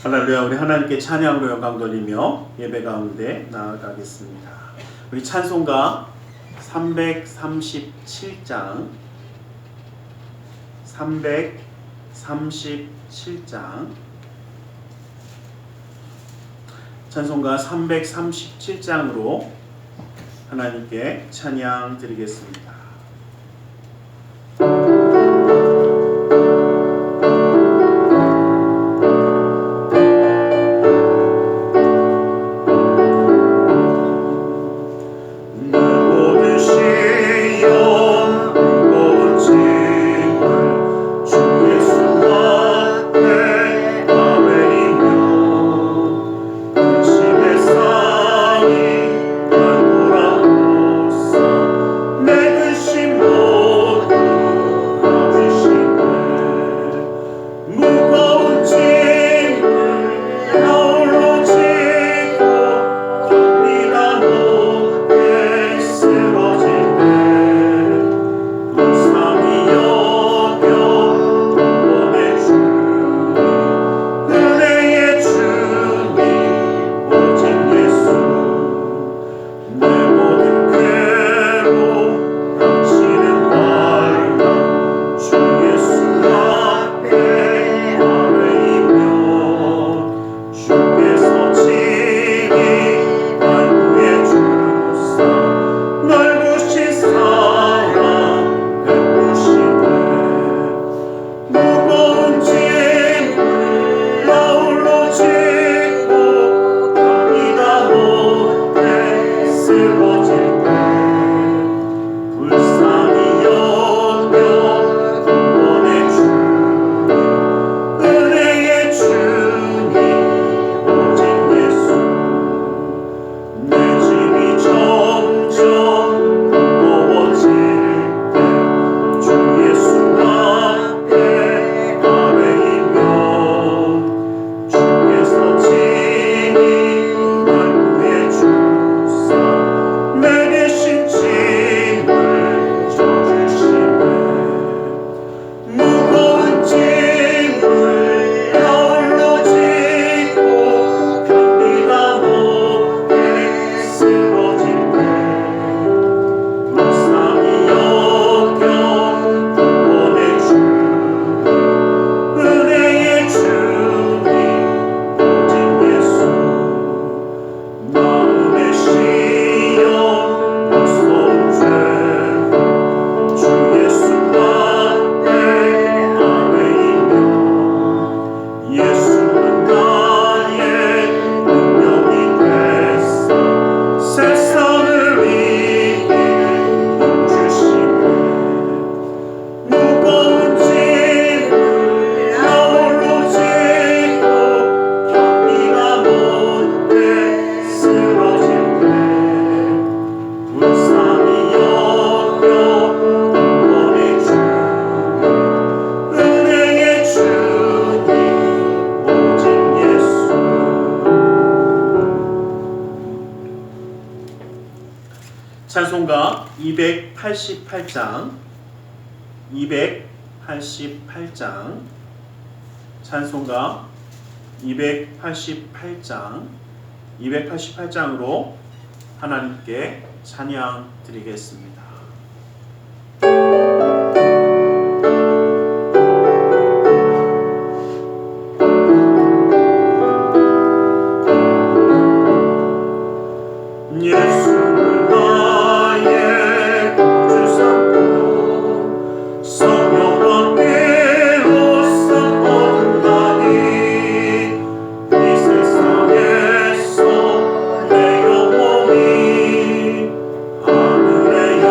할렐루야. 우리 하나님께 찬양으로 영광 돌리며 예배 가운데 나아가겠습니다. 우리 찬송가 337장 찬송가 337장으로 하나님께 찬양 드리겠습니다. 찬송가 288장 찬송가 288장으로 하나님께 찬양 드리겠습니다. 하늘의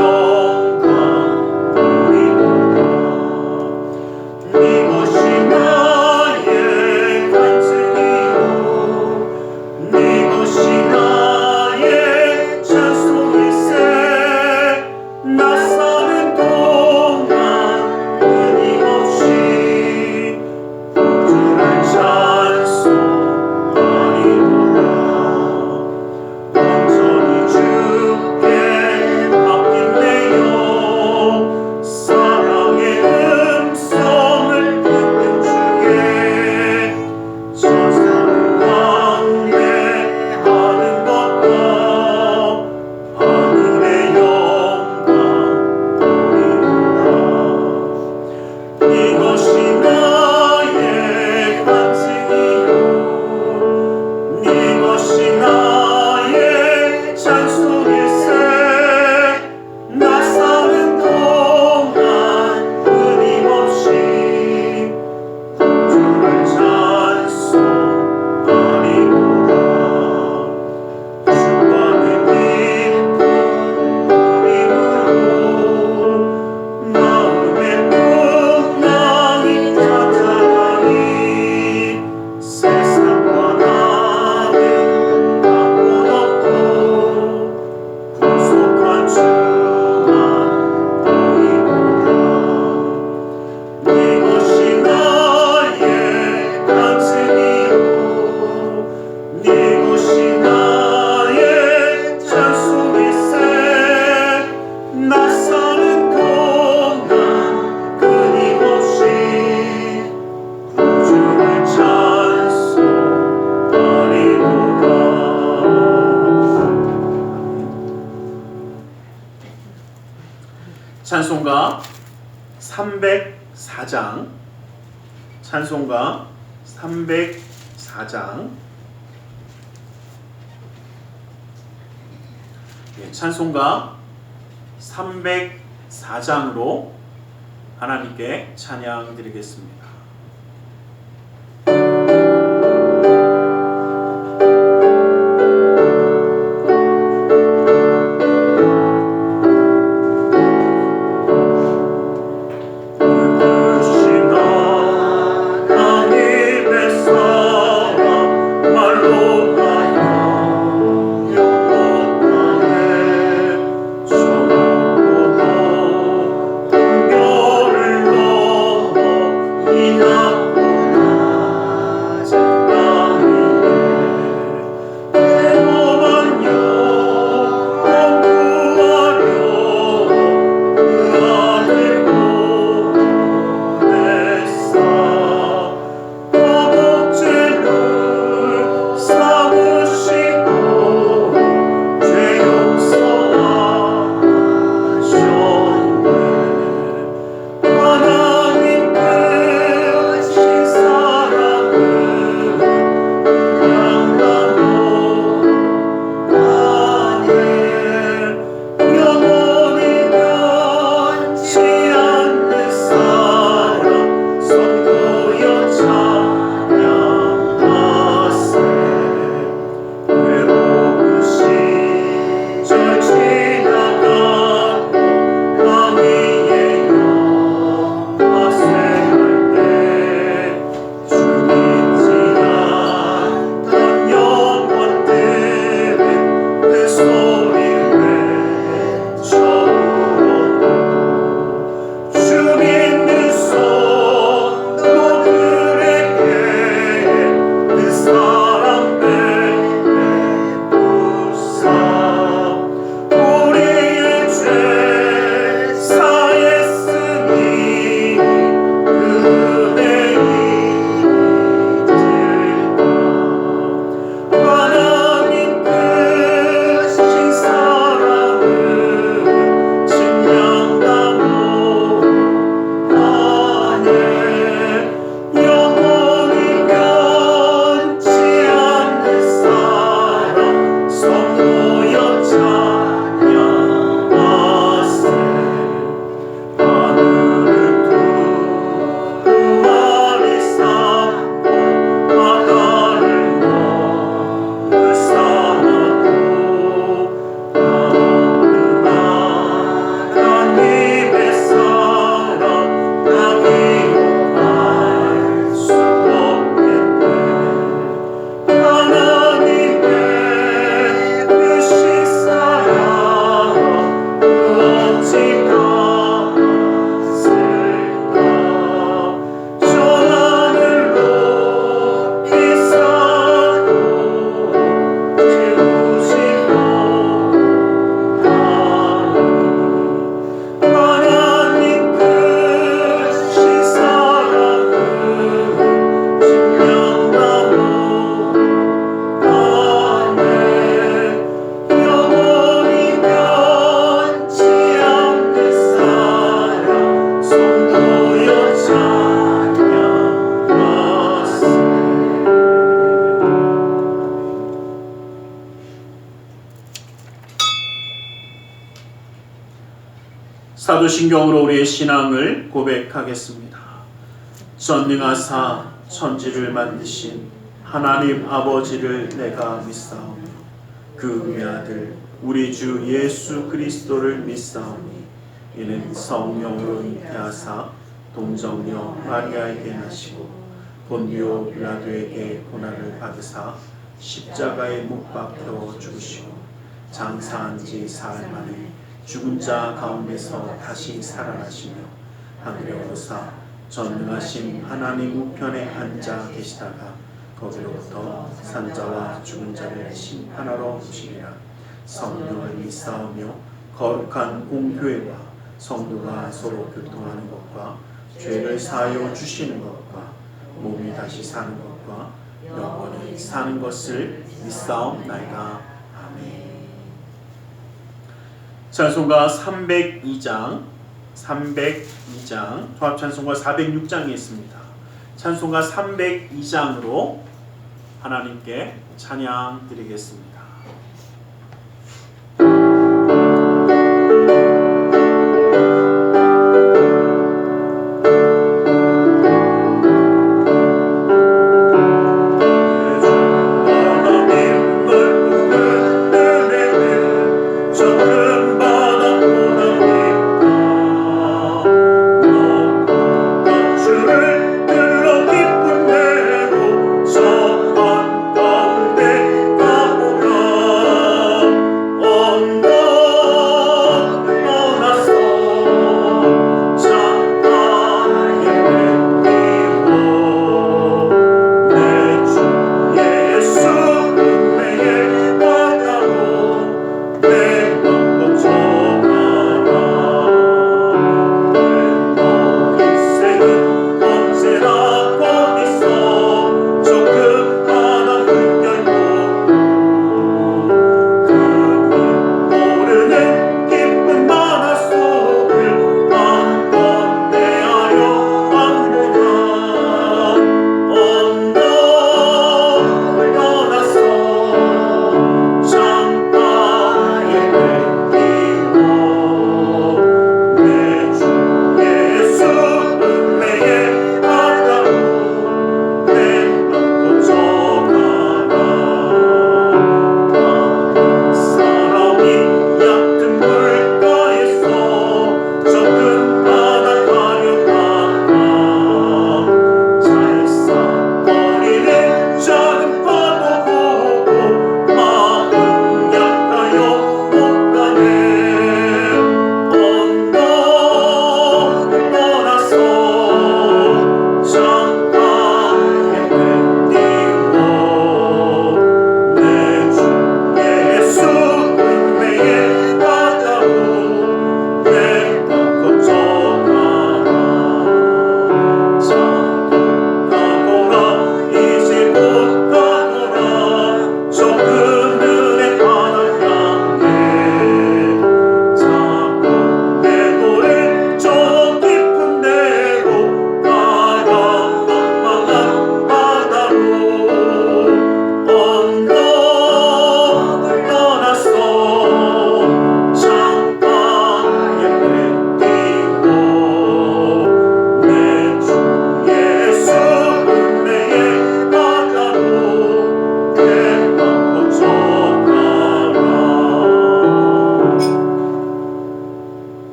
찬송가 304장, 찬송가 304장, 찬송가 304장으로 하나님께 찬양 드리겠습니다. 사도신경으로 우리의 신앙을 고백하겠습니다. 전능하사 천지를 만드신 하나님 아버지를 내가 믿사오며 그 외아들 우리 주 예수 그리스도를 믿사오니 이는 성령으로 잉태하사 동정녀 마리아에게 나시고 본디오 빌라도에게 고난을 받으사 십자가에 못 박혀 죽으시고 장사한 지 사흘 만에 죽은 자 가운데서 다시 살아나시며 하늘에 오르사 전능하신 하나님 우편에 앉아 계시다가 거기로부터 산자와 죽은 자를 심판하러 오시리라. 성령을 믿사오며 거룩한 공교회와 성도가 서로 교통하는 것과 죄를 사하여 주시는 것과 몸이 다시 사는 것과 영원히 사는 것을 믿사옵나이다. 아멘. 찬송가 302장 302장, 종합찬송가 406장이 있습니다. 찬송가 302장으로 하나님께 찬양 드리겠습니다.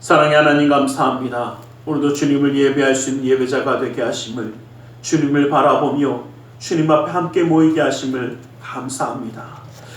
사랑의 하나님 감사합니다. 오늘도 주님을 예배할 수 있는 예배자가 되게 하심을, 주님을 바라보며 주님 앞에 함께 모이게 하심을 감사합니다.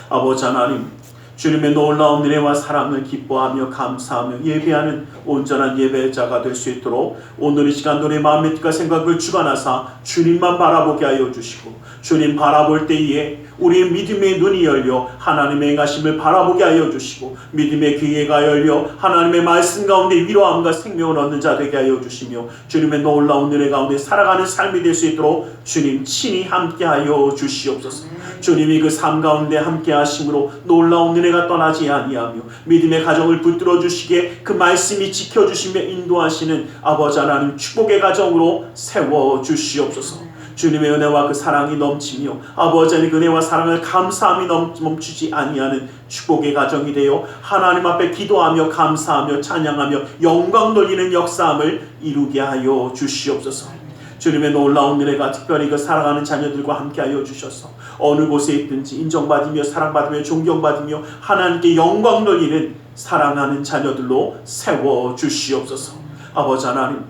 아버지 하나님, 주님의 놀라운 은혜와 사랑을 기뻐하며 감사하며 예배하는 온전한 예배자가 될 수 있도록 오늘 이 시간 우리의 마음의 뜻과 생각을 주관하사 주님만 바라보게 하여 주시고, 주님 바라볼 때에 우리의 믿음의 눈이 열려 하나님의 행하심을 바라보게 하여 주시고, 믿음의 귀가 열려 하나님의 말씀 가운데 위로함과 생명을 얻는 자 되게 하여 주시며, 주님의 놀라운 은혜 가운데 살아가는 삶이 될 수 있도록 주님 친히 함께 하여 주시옵소서. 주님이 그 삶 가운데 함께 하심으로 놀라운 은혜가 떠나지 아니하며 믿음의 가정을 붙들어 주시기에 그 말씀이 지켜주시며 인도하시는 아버지 하나님 축복의 가정으로 세워 주시옵소서. 주님의 은혜와 그 사랑이 넘치며 아버지 하나님 그 은혜와 사랑을 감사함이 멈추지 아니하는 축복의 가정이 되어 하나님 앞에 기도하며 감사하며 찬양하며 영광 돌리는 역사함을 이루게 하여 주시옵소서. 주님의 놀라운 은혜가 특별히 그 사랑하는 자녀들과 함께하여 주셔서 어느 곳에 있든지 인정받으며 사랑받으며 존경받으며 하나님께 영광 돌리는 사랑하는 자녀들로 세워 주시옵소서. 아버지 하나님,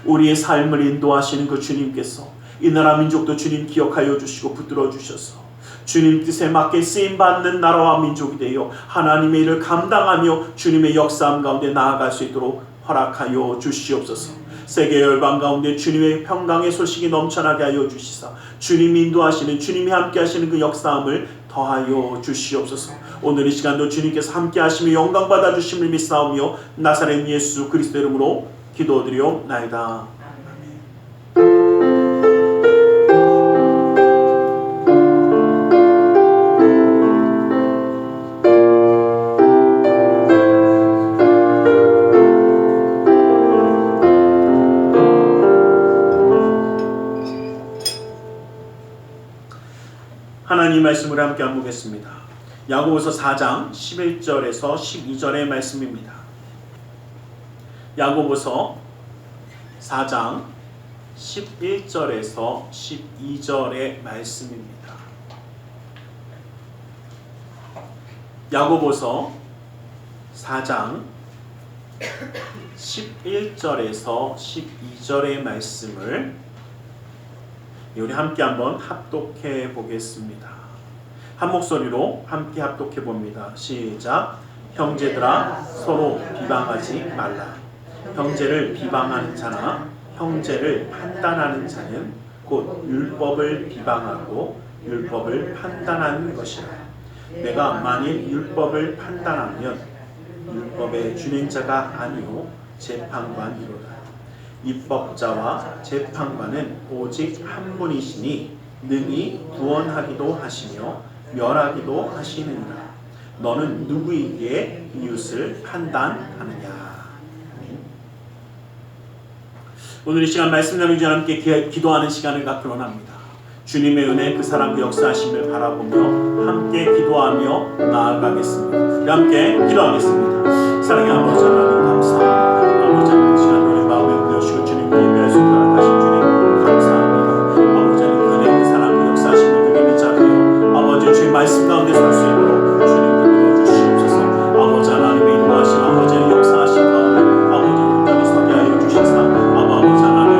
우리의 삶을 인도하시는 그 주님께서 이 나라 민족도 주님 기억하여 주시고 붙들어 주셔서 주님 뜻에 맞게 쓰임받는 나라와 민족이 되어 하나님의 일을 감당하며 주님의 역사함 가운데 나아갈 수 있도록 허락하여 주시옵소서. 세계 열방 가운데 주님의 평강의 소식이 넘쳐나게 하여 주시사 주님이 인도하시는, 주님이 함께 하시는 그 역사함을 더하여 주시옵소서. 오늘 이 시간도 주님께서 함께 하시며 영광 받아 주심을 믿사오며 나사렛 예수 그리스도 이름으로 기도드리옵나이다. 하나님 말씀을 함께 한번 보겠습니다. 야고보서 4장 11절에서 12절의 말씀입니다. 야고보서 4장 11절에서 12절의 말씀입니다. 야고보서 4장 11절에서 12절의 말씀을 우리 함께 한번 합독해 보겠습니다. 한 목소리로 함께 합독해 봅니다. 시작. 형제들아 서로 비방하지 말라. 형제를 비방하는 자나 형제를 판단하는 자는 곧 율법을 비방하고 율법을 판단하는 것이라. 내가 만일 율법을 판단하면 율법의 준행자가 아니요 재판관이로다. 입법자와 재판관은 오직 한 분이시니 능히 구원하기도 하시며 멸하기도 하시느니라. 너는 누구이기에 이웃을 판단하느냐. 오늘 이 시간 말씀 나누기 전 함께 기도하는 시간을 갖기로 합니다. 주님의 은혜 그 사람의 역사하심을 바라보며 함께 기도하며 나아가겠습니다. 우리 함께 기도하겠습니다. 사랑의 아버지 하나님 감사합니다. 아버지 하나님 시간 우리 마음에 내어주시고 주님 예배할 수 있도록 하신 주님 감사합니다. 아버지 하나님 그 은혜 그 사람의 역사하심을 그게 믿자고요. 아버지 주의 말씀 가운데 설 수 있도록 주님 붙들어 주시옵소서. 아버지 하나님의 인도하심 아버지 하나님 역사하심 가운데 아버지 온전히 서게 하여 주시사 아버지 하나님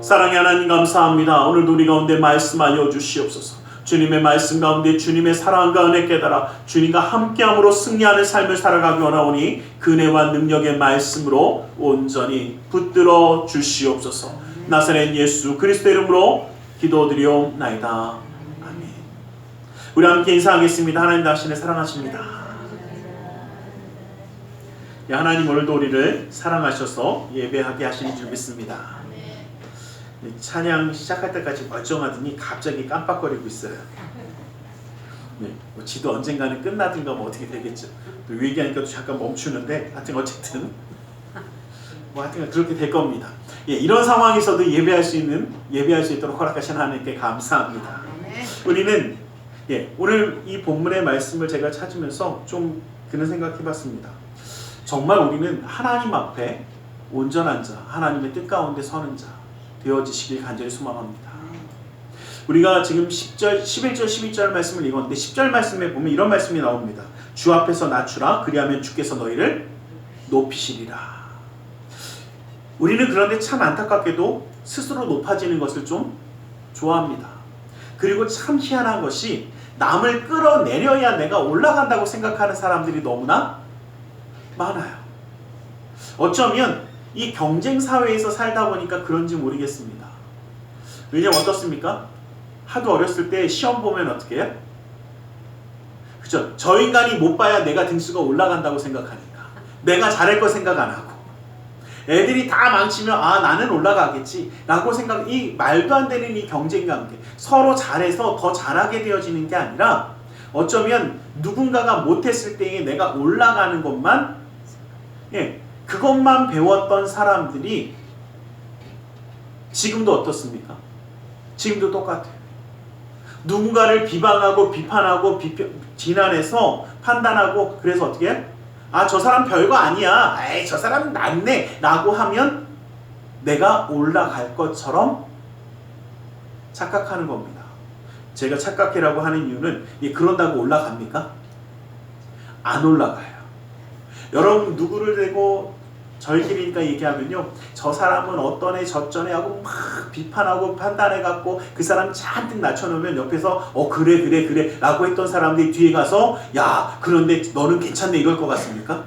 사랑의 하나님 감사합니다. 오늘도 우리 가운데 말씀하여 주시옵소서. 주님의 말씀 가운데 주님의 사랑과 은혜 깨달아 주님과 함께함으로 승리하는 삶을 살아가기 원하오니 그 은혜와 능력의 말씀으로 온전히 붙들어 주시옵소서. 나사렛 예수 그리스도의 이름으로 기도드리옵나이다. 아멘. 우리 함께 인사하겠습니다. 하나님 당신을 사랑하십니다. 하나님 오늘도 우리를 사랑하셔서 예배하게 하시는 줄 믿습니다. 찬양 시작할 때까지 멀쩡하더니 갑자기 깜빡거리고 있어요. 뭐 지도 언젠가는 끝나든가 뭐 어떻게 되겠죠. 또 얘기하니까 또 잠깐 멈추는데 하여튼 어쨌든 뭐 하여튼 그렇게 될 겁니다. 이런 상황에서도 예배할 수 있도록 허락하신 하나님께 감사합니다. 우리는 오늘 이 본문의 말씀을 제가 찾으면서 좀 그런 생각해봤습니다. 정말 우리는 하나님 앞에 온전한 자, 하나님의 뜻 가운데 서는 자 되어지시길 간절히 소망합니다. 우리가 지금 10절, 11절, 12절 말씀을 읽었는데 10절 말씀에 보면 이런 말씀이 나옵니다. 주 앞에서 낮추라. 그리하면 주께서 너희를 높이시리라. 우리는 그런데 참 안타깝게도 스스로 높아지는 것을 좀 좋아합니다. 그리고 참 희한한 것이 남을 끌어내려야 내가 올라간다고 생각하는 사람들이 너무나 많아요. 어쩌면 이 경쟁 사회에서 살다 보니까 그런지 모르겠습니다. 왜냐면 어떻습니까? 하도 어렸을 때 시험 보면 어떻게 해요? 그죠? 저 인간이 못 봐야 내가 등수가 올라간다고 생각하니까 내가 잘할 거 생각 안 하고 애들이 다 망치면 아 나는 올라가겠지 라고 생각, 이 말도 안 되는 이 경쟁 관계, 서로 잘해서 더 잘하게 되어지는 게 아니라 어쩌면 누군가가 못했을 때에 내가 올라가는 것만, 그것만 배웠던 사람들이 지금도 어떻습니까? 지금도 똑같아요. 누군가를 비방하고 비판하고 비난해서 판단하고, 그래서 어떻게 해요? 아, 저 사람 별거 아니야. 에이, 저 사람 낫네. 라고 하면 내가 올라갈 것처럼 착각하는 겁니다. 제가 착각해라고 하는 이유는 그런다고 올라갑니까? 안 올라가요. 여러분 누구를 대고 저희끼리니까 얘기하면요, 저 사람은 어떤 애 저쩌네 하고 막 비판하고 판단해갖고 그 사람 잔뜩 낮춰놓으면 옆에서 그래 라고 했던 사람들이 뒤에 가서 야 그런데 너는 괜찮네 이럴 것 같습니까?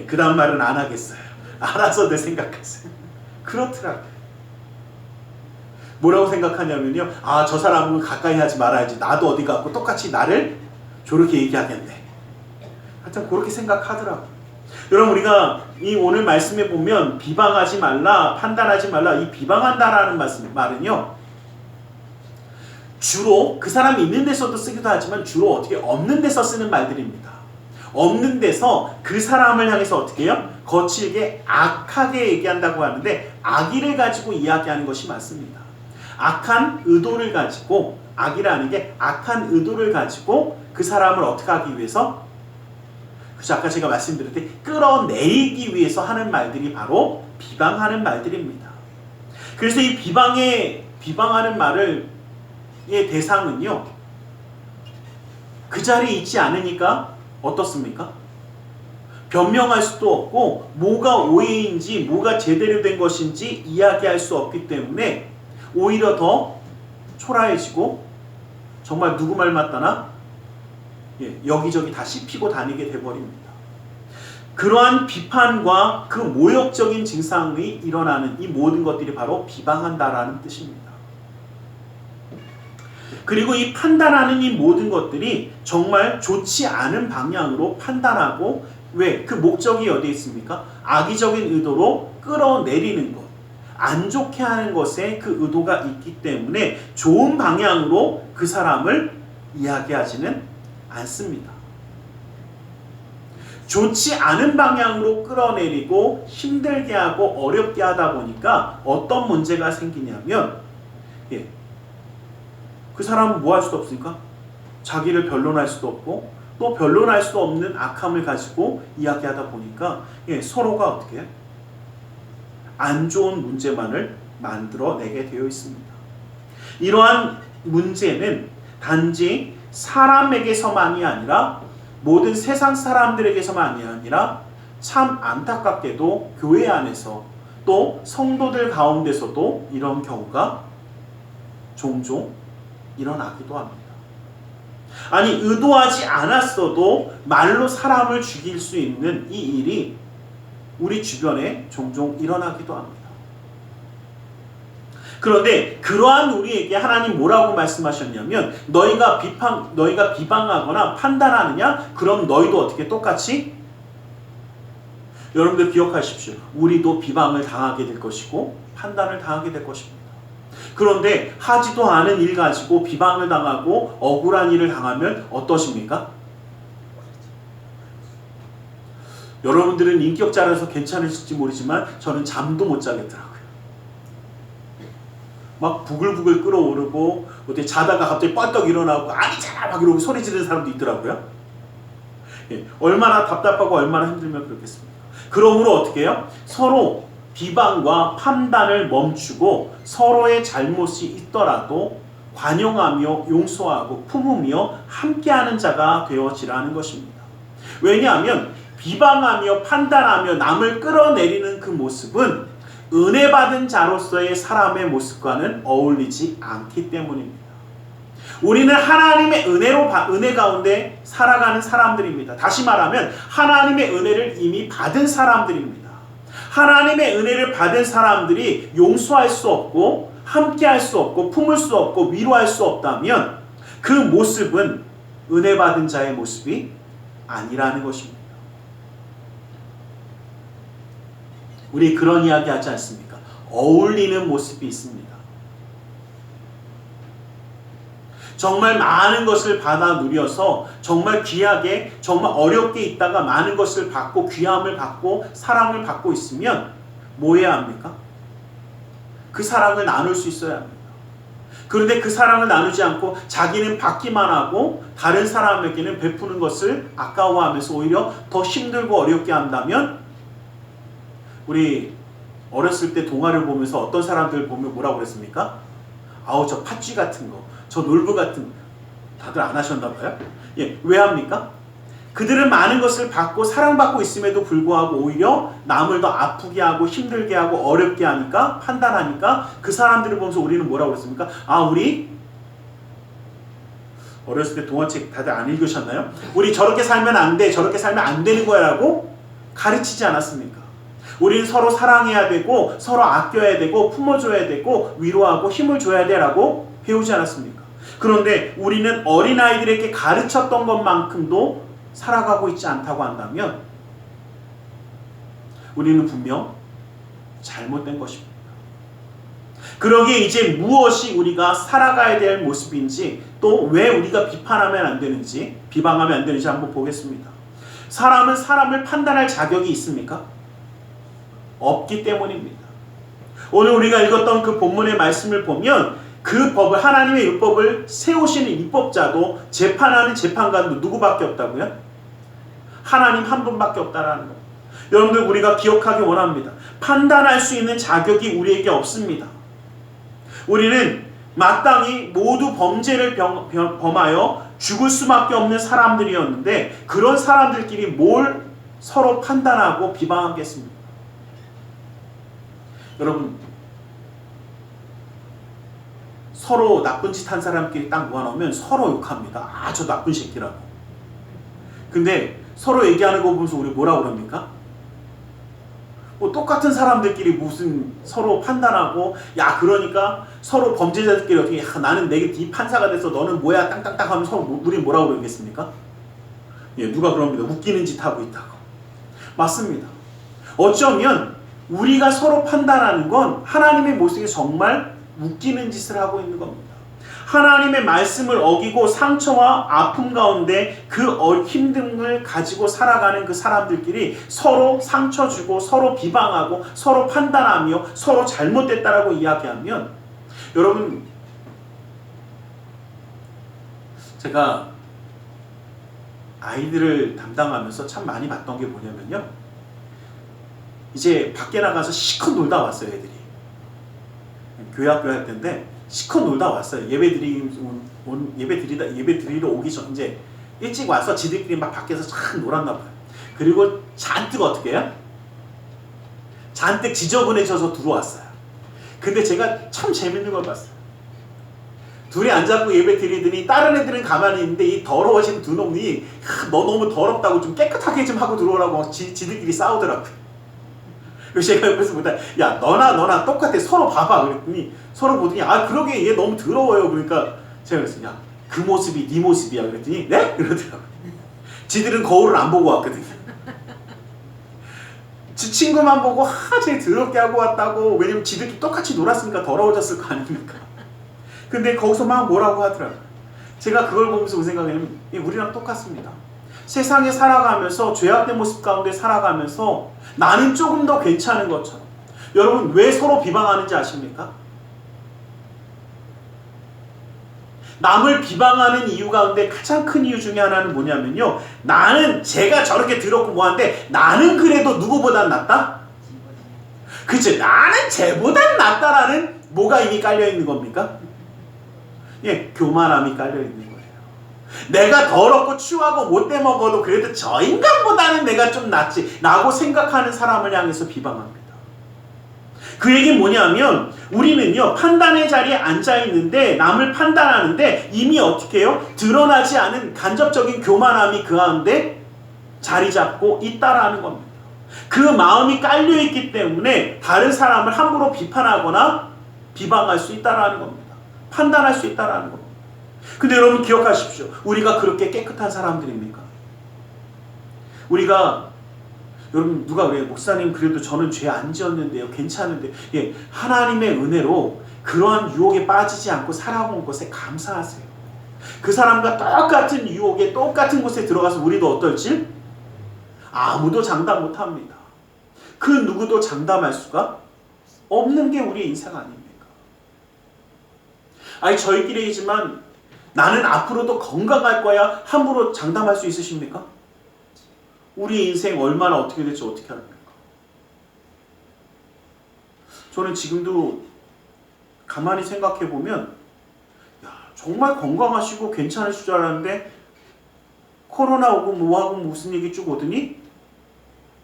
그 다음 말은 안 하겠어요. 알아서들 생각하세요. 그렇더라고요. 뭐라고 생각하냐면요, 아 저 사람은 가까이 하지 말아야지, 나도 어디 가고 똑같이 나를 저렇게 얘기하겠네. 하여튼 그렇게 생각하더라고요. 여러분, 우리가 이 오늘 말씀에 보면 비방하지 말라, 판단하지 말라, 이 비방한다라는 말은요, 주로 그 사람이 있는 데서도 쓰기도 하지만 주로 어떻게 없는 데서 쓰는 말들입니다. 없는 데서 그 사람을 향해서 어떻게 해요? 거칠게 악하게 얘기한다고 하는데 악의를 가지고 이야기하는 것이 맞습니다. 악한 의도를 가지고, 악이라는 게 악한 의도를 가지고 그 사람을 어떻게 하기 위해서, 그래서 아까 제가 말씀드렸을 때 끌어내리기 위해서 하는 말들이 바로 비방하는 말들입니다. 그래서 이 비방하는 말의 대상은요, 그 자리에 있지 않으니까 어떻습니까? 변명할 수도 없고 뭐가 오해인지 뭐가 제대로 된 것인지 이야기할 수 없기 때문에 오히려 더 초라해지고 정말 누구 말 맞다나 여기저기 다 씹히고 다니게 돼버립니다. 그러한 비판과 그 모욕적인 증상이 일어나는 이 모든 것들이 바로 비방한다라는 뜻입니다. 그리고 이 판단하는 이 모든 것들이 정말 좋지 않은 방향으로 판단하고, 왜? 그 목적이 어디에 있습니까? 악의적인 의도로 끌어내리는 것, 안 좋게 하는 것에 그 의도가 있기 때문에 좋은 방향으로 그 사람을 이야기하지는 않습니다. 좋지 않은 방향으로 끌어내리고 힘들게 하고 어렵게 하다 보니까 어떤 문제가 생기냐면, 그 사람은 뭐 할 수도 없으니까 자기를 변론할 수도 없고 또 변론할 수도 없는 악함을 가지고 이야기하다 보니까 서로가 어떻게 해요? 안 좋은 문제만을 만들어내게 되어 있습니다. 이러한 문제는 단지 사람에게서만이 아니라 모든 세상 사람들에게서만이 아니라 참 안타깝게도 교회 안에서 또 성도들 가운데서도 이런 경우가 종종 일어나기도 합니다. 아니, 의도하지 않았어도 말로 사람을 죽일 수 있는 이 일이 우리 주변에 종종 일어나기도 합니다. 그런데 그러한 우리에게 하나님 뭐라고 말씀하셨냐면, 너희가 비방하거나 판단하느냐? 그럼 너희도 어떻게 똑같이? 여러분들 기억하십시오. 우리도 비방을 당하게 될 것이고 판단을 당하게 될 것입니다. 그런데 하지도 않은 일 가지고 비방을 당하고 억울한 일을 당하면 어떠십니까? 여러분들은 인격자라서 괜찮으실지 모르지만 저는 잠도 못 자겠더라고요. 막 부글부글 끓어오르고 어떻게 자다가 갑자기 뻘떡 일어나고 아니잖아 막 이러고 소리 지르는 사람도 있더라고요. 얼마나 답답하고 얼마나 힘들면 그렇겠습니까? 그러므로 어떻게 해요? 서로 비방과 판단을 멈추고 서로의 잘못이 있더라도 관용하며 용서하고 품으며 함께하는 자가 되어지라는 것입니다. 왜냐하면 비방하며 판단하며 남을 끌어내리는 그 모습은 은혜 받은 자로서의 사람의 모습과는 어울리지 않기 때문입니다. 우리는 하나님의 은혜 가운데 살아가는 사람들입니다. 다시 말하면 하나님의 은혜를 이미 받은 사람들입니다. 하나님의 은혜를 받은 사람들이 용서할 수 없고 함께할 수 없고 품을 수 없고 위로할 수 없다면 그 모습은 은혜 받은 자의 모습이 아니라는 것입니다. 우리 그런 이야기 하지 않습니까? 어울리는 모습이 있습니다. 정말 많은 것을 받아 누려서 정말 귀하게 정말 어렵게 있다가 많은 것을 받고 귀함을 받고 사랑을 받고 있으면 뭐 해야 합니까? 그 사랑을 나눌 수 있어야 합니다. 그런데 그 사랑을 나누지 않고 자기는 받기만 하고 다른 사람에게는 베푸는 것을 아까워하면서 오히려 더 힘들고 어렵게 한다면 우리 어렸을 때 동화를 보면서 어떤 사람들 보면 뭐라고 그랬습니까? 아우 저 팥쥐 같은 거, 저 놀부 같은 거 다들 안 하셨나 봐요? 예, 왜 합니까? 그들은 많은 것을 받고 사랑받고 있음에도 불구하고 오히려 남을 더 아프게 하고 힘들게 하고 어렵게 하니까 판단하니까 그 사람들을 보면서 우리는 뭐라고 그랬습니까? 아 우리 어렸을 때 동화책 다들 안 읽으셨나요? 우리 저렇게 살면 안 돼, 저렇게 살면 안 되는 거야 라고 가르치지 않았습니까? 우리는 서로 사랑해야 되고 서로 아껴야 되고 품어줘야 되고 위로하고 힘을 줘야 돼 라고 배우지 않았습니까? 그런데 우리는 어린아이들에게 가르쳤던 것만큼도 살아가고 있지 않다고 한다면 우리는 분명 잘못된 것입니다. 그러기에 이제 무엇이 우리가 살아가야 될 모습인지 또 왜 우리가 비판하면 안 되는지 비방하면 안 되는지 한번 보겠습니다. 사람은 사람을 판단할 자격이 있습니까? 없기 때문입니다. 오늘 우리가 읽었던 그 본문의 말씀을 보면 그 법을 하나님의 율법을 세우시는 입법자도 재판하는 재판관도 누구밖에 없다고요? 하나님 한 분밖에 없다라는 것. 여러분들 우리가 기억하기 원합니다. 판단할 수 있는 자격이 우리에게 없습니다. 우리는 마땅히 모두 범죄를 범하여 죽을 수밖에 없는 사람들이었는데 그런 사람들끼리 뭘 서로 판단하고 비방하겠습니까? 여러분 서로 나쁜 짓 한 사람끼리 딱 모아놓으면 서로 욕합니다. 아, 저 나쁜 새끼라고. 근데 서로 얘기하는 거 보면서 우리 뭐라고 그럽니까? 뭐 똑같은 사람들끼리 무슨 서로 판단하고 야 그러니까 서로 범죄자들끼리 어떻게 야, 나는 내게 네 판사가 돼서 너는 뭐야 땅땅땅 하면 서로 우리 뭐라고 그러겠습니까? 예, 누가 그럽니다. 웃기는 짓 하고 있다고. 맞습니다. 어쩌면 우리가 서로 판단하는 건 하나님의 모습이 정말 웃기는 짓을 하고 있는 겁니다. 하나님의 말씀을 어기고 상처와 아픔 가운데 그 힘듦을 가지고 살아가는 그 사람들끼리 서로 상처 주고 서로 비방하고 서로 판단하며 서로 잘못됐다라고 이야기하면 여러분 제가 아이들을 담당하면서 참 많이 봤던 게 뭐냐면요. 이제 밖에 나가서 실컷 놀다 왔어요, 애들이. 교회학교 할 때인데 실컷 놀다 왔어요. 예배 드리러 오기 전 이제 일찍 와서 지들끼리 막 밖에서 참 놀았나 봐요. 그리고 잔뜩 어떻게 해요? 잔뜩 지저분해져서 들어왔어요. 근데 제가 참 재밌는 걸 봤어요. 둘이 안 잡고 예배 드리더니 다른 애들은 가만히 있는데 이 더러워진 두 놈이 너 너무 더럽다고 좀 깨끗하게 좀 하고 들어오라고 지들끼리 싸우더라고요. 그래서 제가 옆에서 보다 야 너나 똑같아 서로 봐봐 그랬더니 서로 보더니 아 그러게 얘 너무 더러워요. 그러니까 제가 그랬어요. 야 그 모습이 네 모습이야 그랬더니 네? 이러더라고요. 지들은 거울을 안 보고 왔거든요. 지 친구만 보고 쟤 더럽게 하고 왔다고. 왜냐면 지들끼리 똑같이 놀았으니까 더러워졌을 거 아닙니까? 근데 거기서 막 뭐라고 하더라고요. 제가 그걸 보면서 그 생각에는 우리랑 똑같습니다. 세상에 살아가면서 죄악된 모습 가운데 살아가면서 나는 조금 더 괜찮은 것처럼 여러분 왜 서로 비방하는지 아십니까? 남을 비방하는 이유 가운데 가장 큰 이유 중에 하나는 뭐냐면요. 나는 제가 저렇게 더럽고 뭐한데 나는 그래도 누구보단 낫다? 그치? 나는 쟤보단 낫다라는 뭐가 이미 깔려있는 겁니까? 예, 교만함이 깔려있는 거예요. 내가 더럽고 추하고 못돼 먹어도 그래도 저 인간보다는 내가 좀 낫지 라고 생각하는 사람을 향해서 비방합니다. 그 얘기는 뭐냐면 우리는요 판단의 자리에 앉아 있는데 남을 판단하는데 이미 어떻게 해요? 드러나지 않은 간접적인 교만함이 그 가운데 자리 잡고 있다라는 겁니다. 그 마음이 깔려 있기 때문에 다른 사람을 함부로 비판하거나 비방할 수 있다라는 겁니다. 판단할 수 있다라는 겁니다. 근데 여러분 기억하십시오. 우리가 그렇게 깨끗한 사람들입니까? 우리가 여러분 누가 그래요? 목사님 그래도 저는 죄 안 지었는데요. 괜찮은데. 예, 하나님의 은혜로 그러한 유혹에 빠지지 않고 살아온 것에 감사하세요. 그 사람과 똑같은 유혹에 똑같은 곳에 들어가서 우리도 어떨지 아무도 장담 못합니다. 그 누구도 장담할 수가 없는 게 우리 인생 아닙니까? 아니 저희끼리지만 나는 앞으로도 건강할 거야 함부로 장담할 수 있으십니까? 우리 인생 얼마나 어떻게 될지 어떻게 합니까? 저는 지금도 가만히 생각해 보면 정말 건강하시고 괜찮으실 줄 알았는데 코로나 오고 뭐하고 무슨 얘기 쭉 오더니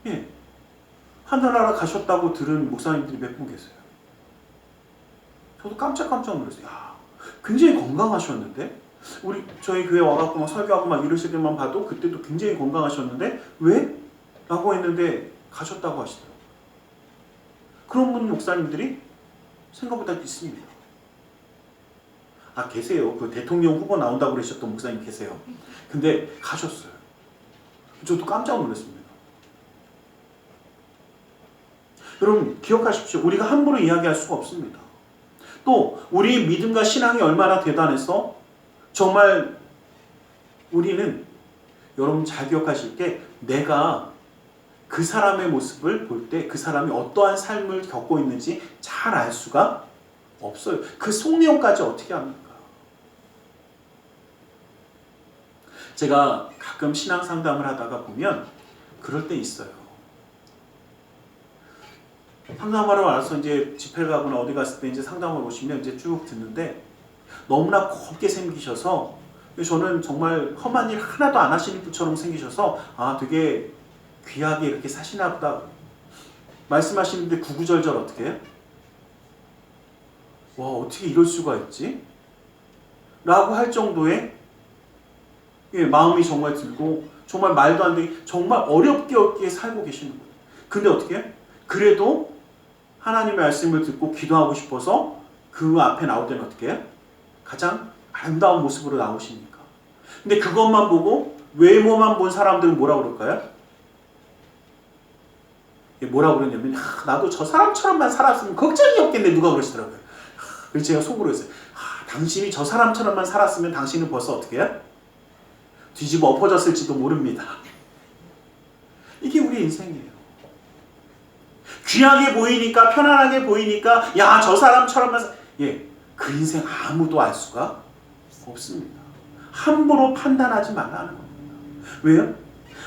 예, 하늘나라 가셨다고 들은 목사님들이 몇 분 계세요. 저도 깜짝깜짝 놀랐어요. 굉장히 건강하셨는데 저희 교회 와갖고 막 설교하고 막 이러실 때만 봐도 그때도 굉장히 건강하셨는데 왜? 라고 했는데 가셨다고 하시더라고요. 그런 분 목사님들이 생각보다 있습니다. 계세요. 그 대통령 후보 나온다고 그러셨던 목사님 계세요. 근데 가셨어요. 저도 깜짝 놀랐습니다. 여러분 기억하십시오. 우리가 함부로 이야기할 수가 없습니다. 또 우리 믿음과 신앙이 얼마나 대단해서 정말 우리는 여러분 잘 기억하실 게 내가 그 사람의 모습을 볼 때 그 사람이 어떠한 삶을 겪고 있는지 잘 알 수가 없어요. 그 속내용까지 어떻게 합니까? 제가 가끔 신앙 상담을 하다가 보면 그럴 때 있어요. 상담하러 와서 이제 집회를 가거나 어디 갔을 때 이제 상담을 오시면 이제 쭉 듣는데 너무나 곱게 생기셔서 저는 정말 험한 일 하나도 안 하시는 분처럼 생기셔서 되게 귀하게 이렇게 사시나 보다 말씀하시는데 구구절절 어떻게 해요? 와 어떻게 이럴 수가 있지? 라고 할 정도의 마음이 정말 들고 정말 말도 안 되게 정말 어렵게 살고 계시는 거예요. 근데 어떻게 해요? 그래도 하나님의 말씀을 듣고 기도하고 싶어서 그 앞에 나올 때는 어떻게 해요? 가장 아름다운 모습으로 나오십니까? 근데 그것만 보고 외모만 본 사람들은 뭐라고 그럴까요? 뭐라고 그러냐면 나도 저 사람처럼만 살았으면 걱정이 없겠네 누가 그러시더라고요. 그래서 제가 속으로 했어요. 당신이 저 사람처럼만 살았으면 당신은 벌써 어떻게 해요? 뒤집어 엎어졌을지도 모릅니다. 이게 우리 인생이에요. 귀하게 보이니까 편안하게 보이니까 저 사람처럼만 그 인생 아무도 알 수가 없습니다. 함부로 판단하지 말라는 겁니다. 왜요?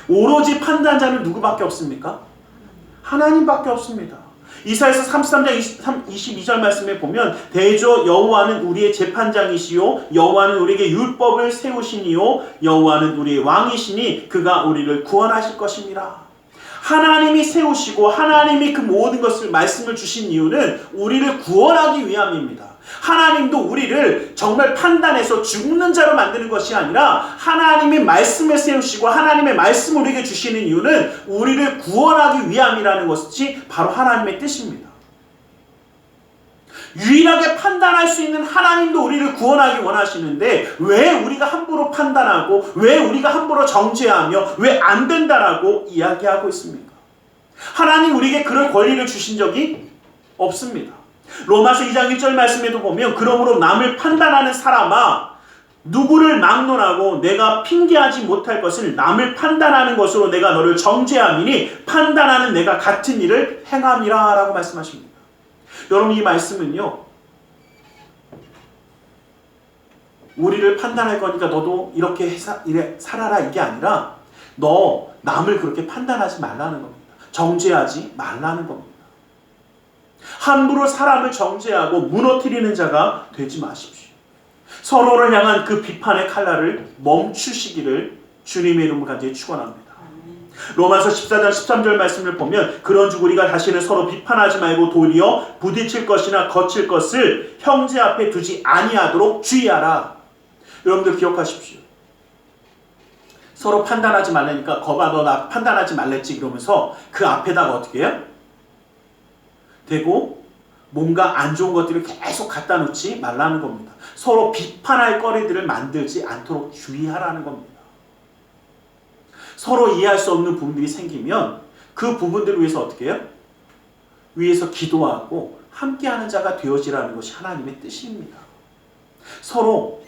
오로지 판단자는 누구밖에 없습니까? 하나님밖에 없습니다. 이사야서 33장 22절 말씀에 보면 대저 여호와는 우리의 재판장이시요 여호와는 우리에게 율법을 세우시니요 여호와는 우리의 왕이시니 그가 우리를 구원하실 것입니다. 하나님이 세우시고 하나님이 그 모든 것을 말씀을 주신 이유는 우리를 구원하기 위함입니다. 하나님도 우리를 정말 판단해서 죽는 자로 만드는 것이 아니라 하나님의 말씀을 세우시고 하나님의 말씀을 우리에게 주시는 이유는 우리를 구원하기 위함이라는 것이 바로 하나님의 뜻입니다. 유일하게 판단할 수 있는 하나님도 우리를 구원하기 원하시는데 왜 우리가 함부로 판단하고 왜 우리가 함부로 정죄하며 왜 안 된다라고 이야기하고 있습니까? 하나님 우리에게 그럴 권리를 주신 적이 없습니다. 로마서 2장 1절 말씀에도 보면 그러므로 남을 판단하는 사람아 누구를 막론하고 내가 핑계하지 못할 것을 남을 판단하는 것으로 내가 너를 정죄함이니 판단하는 내가 같은 일을 행함이라 라고 말씀하십니다. 여러분 이 말씀은요 우리를 판단할 거니까 너도 이렇게 살아라 이게 아니라 너 남을 그렇게 판단하지 말라는 겁니다. 정죄하지 말라는 겁니다. 함부로 사람을 정죄하고 무너뜨리는 자가 되지 마십시오. 서로를 향한 그 비판의 칼날을 멈추시기를 주님의 이름으로 간절히 축원합니다. 로마서 14장 13절 말씀을 보면 그런즉 우리가 다시는 서로 비판하지 말고 도리어 부딪힐 것이나 거칠 것을 형제 앞에 두지 아니하도록 주의하라. 여러분들 기억하십시오. 서로 판단하지 말라니까 거봐 너 나 판단하지 말랬지 그러면서 그 앞에다가 어떻게 해요? 대고 뭔가 안 좋은 것들을 계속 갖다 놓지 말라는 겁니다. 서로 비판할 거리들을 만들지 않도록 주의하라는 겁니다. 서로 이해할 수 없는 부분들이 생기면 그 부분들을 위해서 어떻게 해요? 위에서 기도하고 함께하는 자가 되어지라는 것이 하나님의 뜻입니다. 서로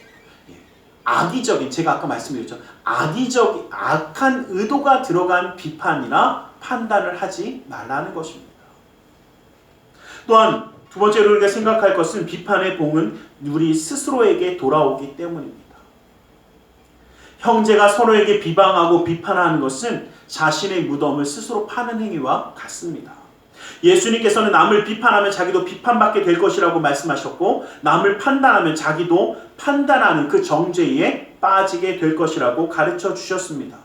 악의적인, 제가 아까 말씀드렸죠. 악한 의도가 들어간 비판이나 판단을 하지 말라는 것입니다. 또한 두 번째로 우리가 생각할 것은 비판의 봉은 우리 스스로에게 돌아오기 때문입니다. 형제가 서로에게 비방하고 비판하는 것은 자신의 무덤을 스스로 파는 행위와 같습니다. 예수님께서는 남을 비판하면 자기도 비판받게 될 것이라고 말씀하셨고 남을 판단하면 자기도 판단하는 그 정죄에 빠지게 될 것이라고 가르쳐 주셨습니다.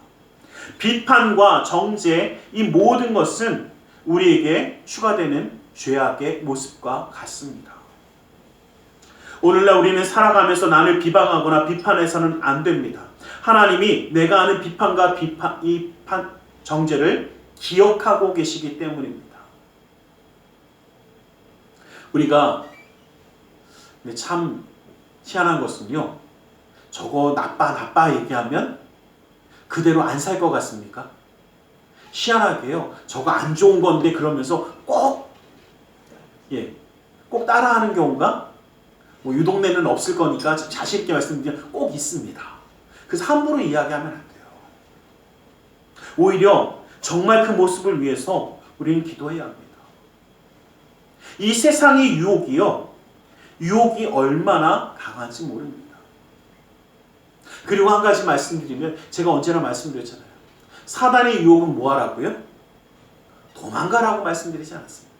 비판과 정죄 이 모든 것은 우리에게 추가되는 죄악의 모습과 같습니다. 오늘날 우리는 살아가면서 남을 비방하거나 비판해서는 안 됩니다. 하나님이 내가 하는 비판과 정죄를 기억하고 계시기 때문입니다. 우리가 참 희한한 것은요. 저거 나빠 얘기하면 그대로 안 살 것 같습니까? 희한하게요. 저거 안 좋은 건데 그러면서 꼭 따라하는 경우가 이 동네는 없을 거니까 자신 있게 말씀드리면 꼭 있습니다. 그래서 함부로 이야기하면 안 돼요. 오히려 정말 그 모습을 위해서 우리는 기도해야 합니다. 이 세상의 유혹이 얼마나 강한지 모릅니다. 그리고 한 가지 말씀드리면 제가 언제나 말씀드렸잖아요. 사단의 유혹은 뭐 하라고요? 도망가라고 말씀드리지 않았습니까?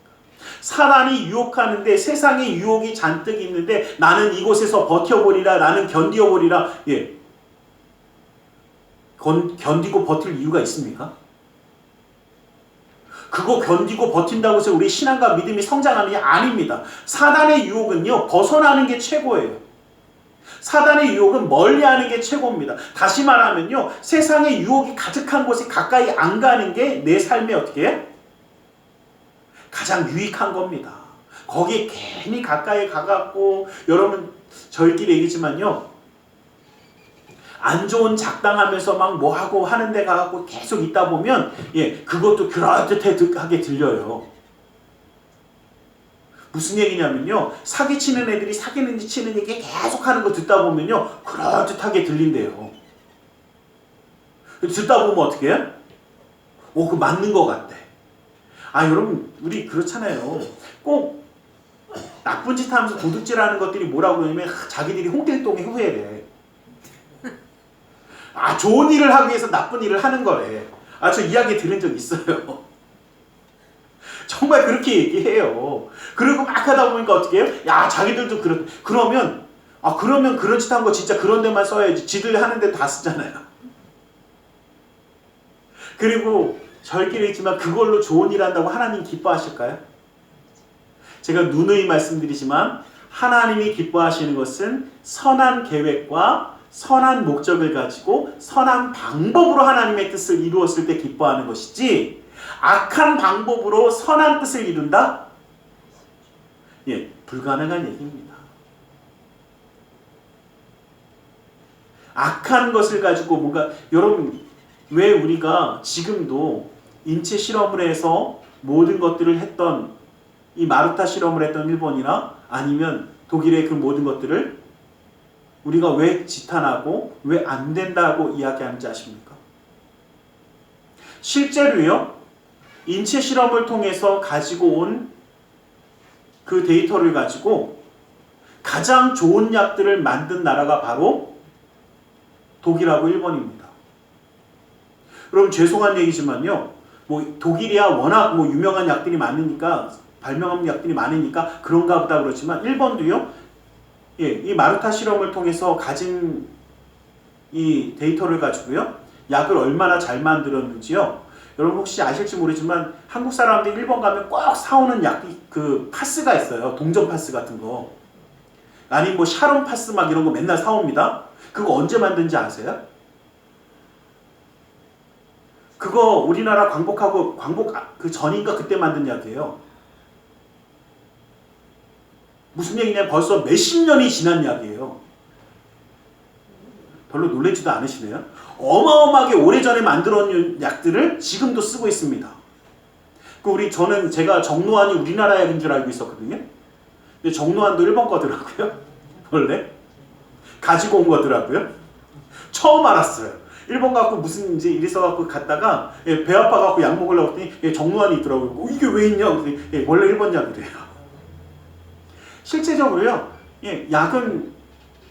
사단이 유혹하는데 세상의 유혹이 잔뜩 있는데 나는 이곳에서 버텨보리라 나는 견디어보리라 견디고 버틸 이유가 있습니까? 그거 견디고 버틴다고 해서 우리 신앙과 믿음이 성장하는 게 아닙니다. 사단의 유혹은요 벗어나는 게 최고예요. 사단의 유혹은 멀리하는 게 최고입니다. 다시 말하면요 세상의 유혹이 가득한 곳에 가까이 안 가는 게 내 삶에 어떻게 해요? 가장 유익한 겁니다. 거기에 괜히 가까이 가갖고 여러분 저희끼리 얘기지만요 안 좋은 작당하면서 막 뭐하고 하는 데 가갖고 계속 있다 보면 그것도 그럴듯하게 들려요. 무슨 얘기냐면요 사기치는 애들이 사기는지 치는 얘기 계속 하는 거 듣다 보면요 그럴듯하게 들린대요. 듣다 보면 어떻게 해? 그거 맞는 것 같대. 여러분 우리 그렇잖아요. 꼭 나쁜 짓 하면서 도둑질하는 것들이 뭐라고 그러냐면 자기들이 홍길동의 후예래. 좋은 일을 하기 위해서 나쁜 일을 하는 거래. 저 이야기 들은 적 있어요. 정말 그렇게 얘기해요. 그리고 막 하다 보니까 어떻게 해요? 자기들도 그러면 그런 짓 한 거 진짜 그런 데만 써야지. 지들 하는 데 다 쓰잖아요. 그리고 저희끼리 있지만 그걸로 좋은 일 한다고 하나님 기뻐하실까요? 제가 누누이 말씀드리지만 하나님이 기뻐하시는 것은 선한 계획과 선한 목적을 가지고 선한 방법으로 하나님의 뜻을 이루었을 때 기뻐하는 것이지 악한 방법으로 선한 뜻을 이룬다? 불가능한 얘기입니다. 악한 것을 가지고 뭔가 여러분 왜 우리가 지금도 인체 실험을 해서 모든 것들을 했던 이 마르타 실험을 했던 일본이나 아니면 독일의 그 모든 것들을 우리가 왜 지탄하고 왜 안 된다고 이야기하는지 아십니까? 실제로요 인체 실험을 통해서 가지고 온 그 데이터를 가지고 가장 좋은 약들을 만든 나라가 바로 독일하고 일본입니다. 여러분 죄송한 얘기지만요 독일이야 워낙 유명한 약들이 많으니까 발명한 약들이 많으니까 그런가 보다 그렇지만 일본도요 이 마르타 실험을 통해서 가진 이 데이터를 가지고요 약을 얼마나 잘 만들었는지요 여러분 혹시 아실지 모르지만 한국 사람들이 일본 가면 꼭 사오는 그 파스가 있어요. 동전 파스 같은 거. 아니 뭐 샤론 파스 막 이런 거 맨날 사옵니다. 그거 언제 만든지 아세요? 그거 우리나라 광복 그 전인가 그때 만든 약이에요. 무슨 얘기냐, 벌써 몇십 년이 지난 약이에요. 별로 놀라지도 않으시네요. 어마어마하게 오래전에 만들어놓은 약들을 지금도 쓰고 있습니다. 저는 제가 정노안이 우리나라 약인 줄 알고 있었거든요. 근데 정노안도 일본 거더라고요. 원래 가지고 온 거더라고요. 처음 알았어요. 일본 갖고 무슨 이제 일 있어갖고 갔다가 배 아파갖고 약 먹으려고 했더니 정노안이 있더라고요. 이게 왜 있냐? 그랬더니 원래 일본 약이래요. 실제적으로요, 약은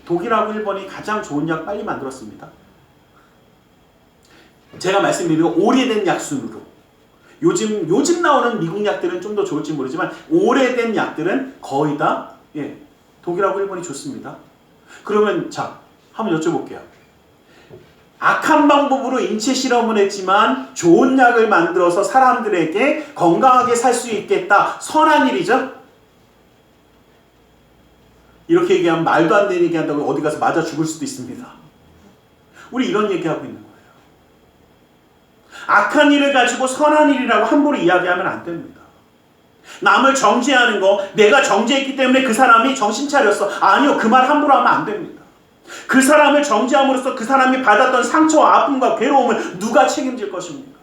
독일하고 일본이 가장 좋은 약 빨리 만들었습니다. 제가 말씀드린 거 오래된 약 순으로. 요즘 나오는 미국 약들은 좀 더 좋을지 모르지만 오래된 약들은 거의 다 독일하고 일본이 좋습니다. 그러면 자, 한번 여쭤볼게요. 악한 방법으로 인체 실험을 했지만 좋은 약을 만들어서 사람들에게 건강하게 살 수 있겠다. 선한 일이죠? 이렇게 얘기하면 말도 안 되는 얘기한다고 어디 가서 맞아 죽을 수도 있습니다. 우리 이런 얘기하고 있는 거예요. 악한 일을 가지고 선한 일이라고 함부로 이야기하면 안 됩니다. 남을 정죄하는 거, 내가 정죄했기 때문에 그 사람이 정신 차렸어. 아니요, 그 말 함부로 하면 안 됩니다. 그 사람을 정죄함으로써 그 사람이 받았던 상처와 아픔과 괴로움을 누가 책임질 것입니까?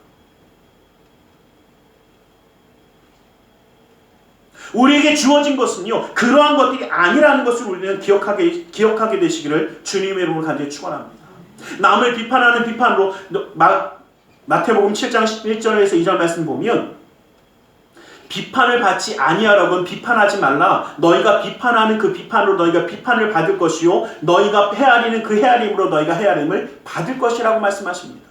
우리에게 주어진 것은요, 그러한 것들이 아니라는 것을 우리는 기억하게 되시기를 주님의 이름으로 간절히 축원합니다. 남을 비판하는 비판으로 마태복음 7장 1절에서 2절 말씀 보면 비판을 받지 아니하라고는 비판하지 말라. 너희가 비판하는 그 비판으로 너희가 비판을 받을 것이요 너희가 헤아리는 그 헤아림으로 너희가 헤아림을 받을 것이라고 말씀하십니다.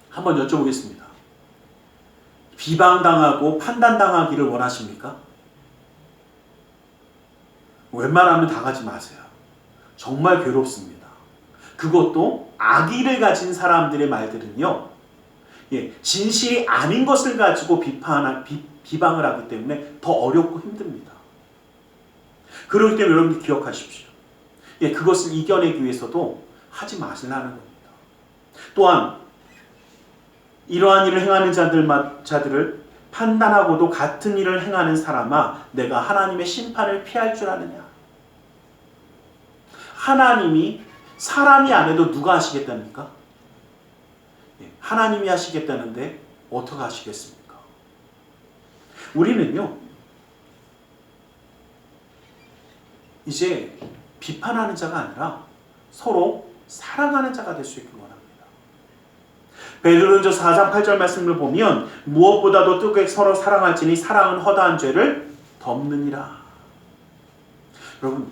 한번 여쭤보겠습니다. 비방당하고 판단당하기를 원하십니까? 웬만하면 당하지 마세요. 정말 괴롭습니다. 그것도 악의를 가진 사람들의 말들은요, 진실이 아닌 것을 가지고 비방을 하기 때문에 더 어렵고 힘듭니다. 그렇기 때문에 여러분들 기억하십시오. 그것을 이겨내기 위해서도 하지 마시라는 겁니다. 또한 이러한 일을 행하는 자들을 판단하고도 같은 일을 행하는 사람아, 내가 하나님의 심판을 피할 줄 아느냐? 하나님이 사람이 안 해도 누가 하시겠답니까? 하나님이 하시겠다는데 어떻게 하시겠습니까? 우리는요, 이제 비판하는 자가 아니라 서로 사랑하는 자가 될 수 있길 원합니다. 베드로전서 4장 8절 말씀을 보면 무엇보다도 뜨겁게 서로 사랑할지니 사랑은 허다한 죄를 덮느니라. 여러분,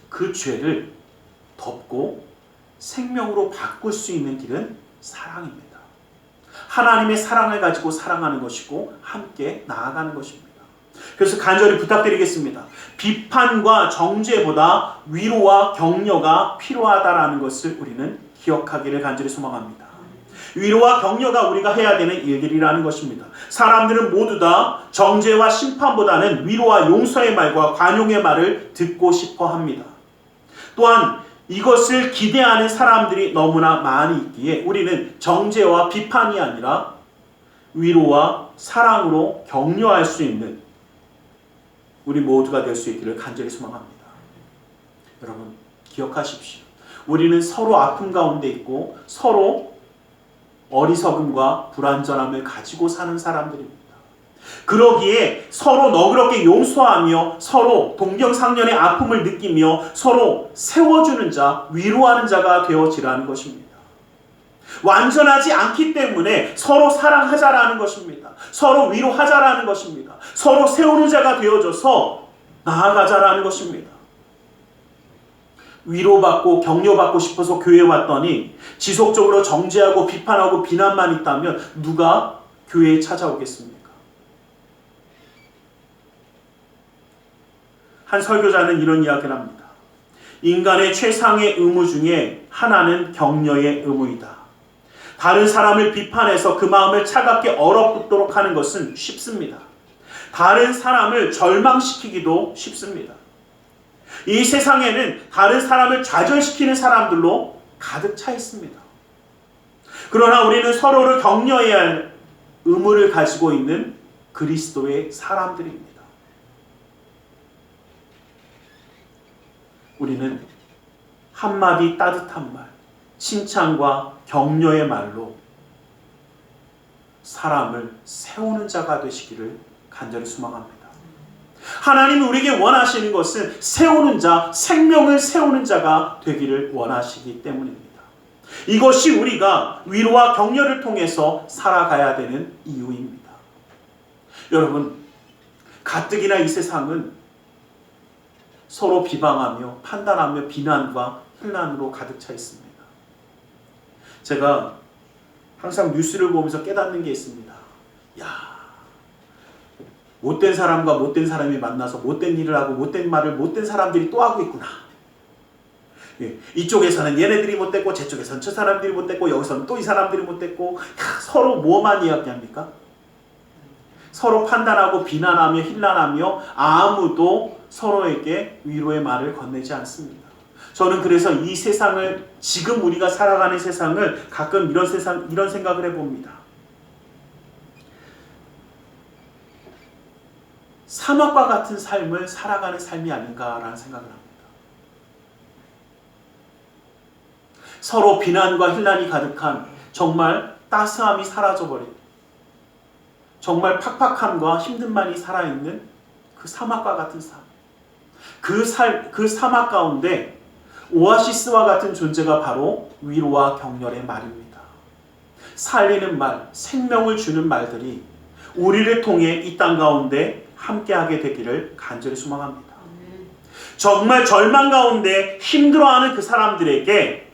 그 죄를 덮고 생명으로 바꿀 수 있는 길은 사랑입니다. 하나님의 사랑을 가지고 사랑하는 것이고 함께 나아가는 것입니다. 그래서 간절히 부탁드리겠습니다. 비판과 정죄보다 위로와 격려가 필요하다라는 것을 우리는 기억하기를 간절히 소망합니다. 위로와 격려가 우리가 해야 되는 일들이라는 것입니다. 사람들은 모두 다 정죄와 심판보다는 위로와 용서의 말과 관용의 말을 듣고 싶어 합니다. 또한 이것을 기대하는 사람들이 너무나 많이 있기에 우리는 정죄와 비판이 아니라 위로와 사랑으로 격려할 수 있는 우리 모두가 될 수 있기를 간절히 소망합니다. 여러분, 기억하십시오. 우리는 서로 아픔 가운데 있고 서로 어리석음과 불완전함을 가지고 사는 사람들입니다. 그러기에 서로 너그럽게 용서하며 서로 동병상련의 아픔을 느끼며 서로 세워주는 자, 위로하는 자가 되어지라는 것입니다. 완전하지 않기 때문에 서로 사랑하자라는 것입니다. 서로 위로하자라는 것입니다. 서로 세우는 자가 되어져서 나아가자라는 것입니다. 위로받고 격려받고 싶어서 교회에 왔더니 지속적으로 정죄하고 비판하고 비난만 있다면 누가 교회에 찾아오겠습니까? 한 설교자는 이런 이야기를 합니다. 인간의 최상의 의무 중에 하나는 격려의 의무이다. 다른 사람을 비판해서 그 마음을 차갑게 얼어붙도록 하는 것은 쉽습니다. 다른 사람을 절망시키기도 쉽습니다. 이 세상에는 다른 사람을 좌절시키는 사람들로 가득 차 있습니다. 그러나 우리는 서로를 격려해야 할 의무를 가지고 있는 그리스도의 사람들입니다. 우리는 한마디 따뜻한 말, 칭찬과 격려의 말로 사람을 세우는 자가 되시기를 간절히 소망합니다. 하나님이 우리에게 원하시는 것은 세우는 자, 생명을 세우는 자가 되기를 원하시기 때문입니다. 이것이 우리가 위로와 격려를 통해서 살아가야 되는 이유입니다. 여러분, 가뜩이나 이 세상은 서로 비방하며 판단하며 비난과 혼란으로 가득 차 있습니다. 제가 항상 뉴스를 보면서 깨닫는 게 있습니다. 못된 사람과 못된 사람이 만나서 못된 일을 하고 못된 말을 못된 사람들이 또 하고 있구나. 이쪽에서는 얘네들이 못됐고 저쪽에서는 저 사람들이 못됐고 여기서는 또 이 사람들이 못됐고 서로 뭐만 이야기합니까? 서로 판단하고 비난하며 힐난하며 아무도 서로에게 위로의 말을 건네지 않습니다. 저는 그래서 이 세상을, 지금 우리가 살아가는 세상을 가끔 이런 생각을 해봅니다. 사막과 같은 삶을 살아가는 삶이 아닌가라는 생각을 합니다. 서로 비난과 힐난이 가득한, 정말 따스함이 사라져버린, 정말 팍팍함과 힘듦만이 살아있는 그 사막과 같은 삶. 그 사막 가운데 오아시스와 같은 존재가 바로 위로와 격려의 말입니다. 살리는 말, 생명을 주는 말들이 우리를 통해 이 땅 가운데 함께하게 되기를 간절히 소망합니다. 정말 절망 가운데 힘들어하는 그 사람들에게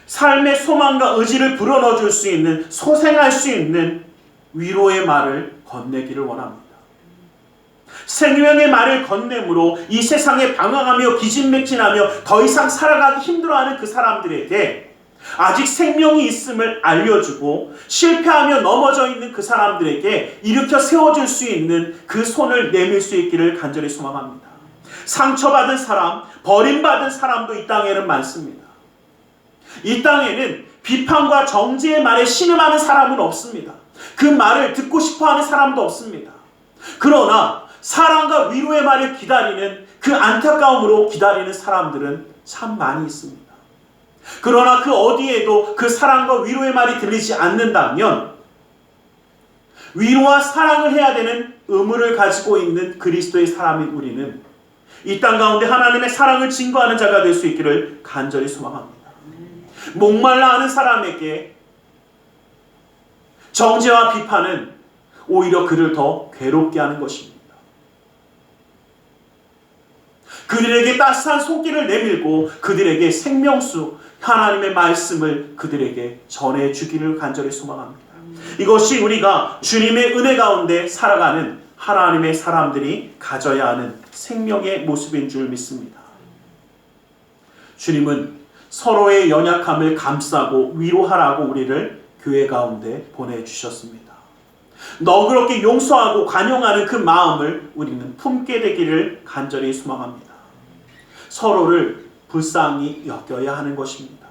삶의 소망과 의지를 불어넣어줄 수 있는, 소생할 수 있는 위로의 말을 건네기를 원합니다. 생명의 말을 건네므로 이 세상에 방황하며 기진맥진하며 더 이상 살아가기 힘들어하는 그 사람들에게 아직 생명이 있음을 알려주고, 실패하며 넘어져 있는 그 사람들에게 일으켜 세워줄 수 있는 그 손을 내밀 수 있기를 간절히 소망합니다. 상처받은 사람, 버림받은 사람도 이 땅에는 많습니다. 이 땅에는 비판과 정죄의 말에 신음하는 사람은 없습니다. 그 말을 듣고 싶어하는 사람도 없습니다. 그러나 사랑과 위로의 말을 기다리는, 그 안타까움으로 기다리는 사람들은 참 많이 있습니다. 그러나 그 어디에도 그 사랑과 위로의 말이 들리지 않는다면 위로와 사랑을 해야 되는 의무를 가지고 있는 그리스도의 사람인 우리는 이 땅 가운데 하나님의 사랑을 증거하는 자가 될 수 있기를 간절히 소망합니다. 목말라 하는 사람에게 정죄와 비판은 오히려 그를 더 괴롭게 하는 것입니다. 그들에게 따스한 손길을 내밀고 그들에게 생명수, 하나님의 말씀을 그들에게 전해주기를 간절히 소망합니다. 이것이 우리가 주님의 은혜 가운데 살아가는 하나님의 사람들이 가져야 하는 생명의 모습인 줄 믿습니다. 주님은 서로의 연약함을 감싸고 위로하라고 우리를 교회 가운데 보내주셨습니다. 너그럽게 용서하고 관용하는 그 마음을 우리는 품게 되기를 간절히 소망합니다. 서로를 불쌍히 여겨야 하는 것입니다.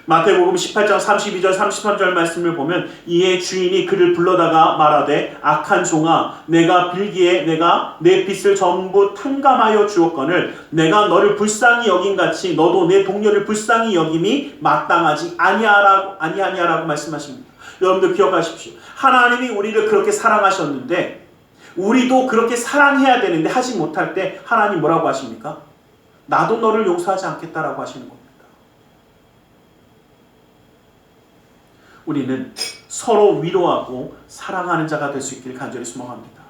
마태복음 18장 32절 33절 말씀을 보면, 이에 주인이 그를 불러다가 말하되 악한 종아, 내가 빌기에 내가 내 빚을 전부 탕감하여 주었거늘 내가 너를 불쌍히 여긴같이 너도 내 동료를 불쌍히 여김이 마땅하지 아니하냐라고 말씀하십니다. 여러분들 기억하십시오. 하나님이 우리를 그렇게 사랑하셨는데 우리도 그렇게 사랑해야 되는데 하지 못할 때 하나님 뭐라고 하십니까? 나도 너를 용서하지 않겠다라고 하시는 겁니다. 우리는 서로 위로하고 사랑하는 자가 될 수 있기를 간절히 소망합니다.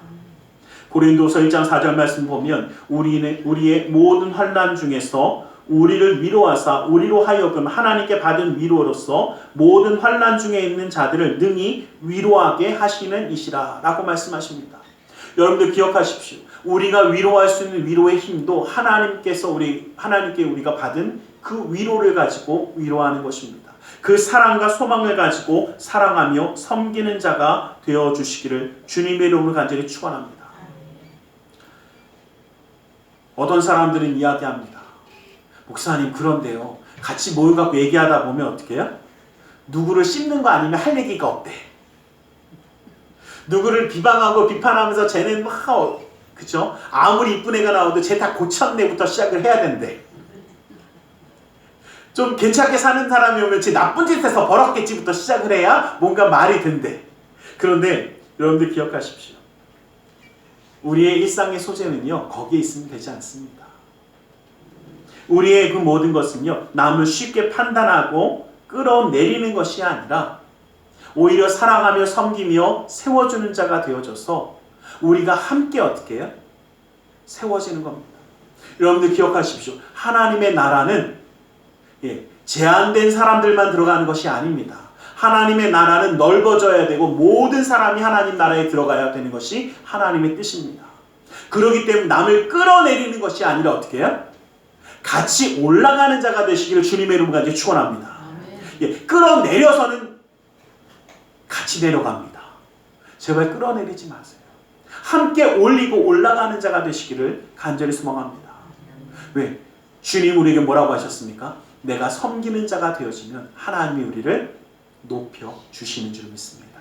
고린도서 1장 4절 말씀 보면, 우리의 모든 환난 중에서 우리를 위로하사 우리로 하여금 하나님께 받은 위로로서 모든 환난 중에 있는 자들을 능히 위로하게 하시는 이시라 라고 말씀하십니다. 여러분들 기억하십시오. 우리가 위로할 수 있는 위로의 힘도 하나님께 우리가 받은 그 위로를 가지고 위로하는 것입니다. 그 사랑과 소망을 가지고 사랑하며 섬기는 자가 되어주시기를 주님의 이름으로 간절히 축원합니다. 어떤 사람들은 이야기합니다. 목사님, 그런데요, 같이 모여갖고 얘기하다 보면 어떻게 해요? 누구를 씹는 거 아니면 할 얘기가 없대. 누구를 비방하고 비판하면서 쟤는 막 그죠? 아무리 이쁜 애가 나오도 쟤 다 고쳤네부터 시작을 해야 된대. 좀 괜찮게 사는 사람이 오면 쟤 나쁜 짓 해서 벌었겠지부터 시작을 해야 뭔가 말이 된대. 그런데 여러분들 기억하십시오. 우리의 일상의 소재는요, 거기에 있으면 되지 않습니다. 우리의 그 모든 것은요, 남을 쉽게 판단하고 끌어내리는 것이 아니라 오히려 사랑하며 섬기며 세워주는 자가 되어져서 우리가 함께 어떻게 해요? 세워지는 겁니다. 여러분들 기억하십시오. 하나님의 나라는 제한된 사람들만 들어가는 것이 아닙니다. 하나님의 나라는 넓어져야 되고 모든 사람이 하나님 나라에 들어가야 되는 것이 하나님의 뜻입니다. 그렇기 때문에 남을 끌어내리는 것이 아니라 어떻게 해요? 같이 올라가는 자가 되시기를 주님의 이름으로 간절히 축원합니다. 끌어내려서는 같이 내려갑니다. 제발 끌어내리지 마세요. 함께 올리고 올라가는 자가 되시기를 간절히 소망합니다. 왜? 주님 우리에게 뭐라고 하셨습니까? 내가 섬기는 자가 되어지면 하나님이 우리를 높여주시는 줄 믿습니다.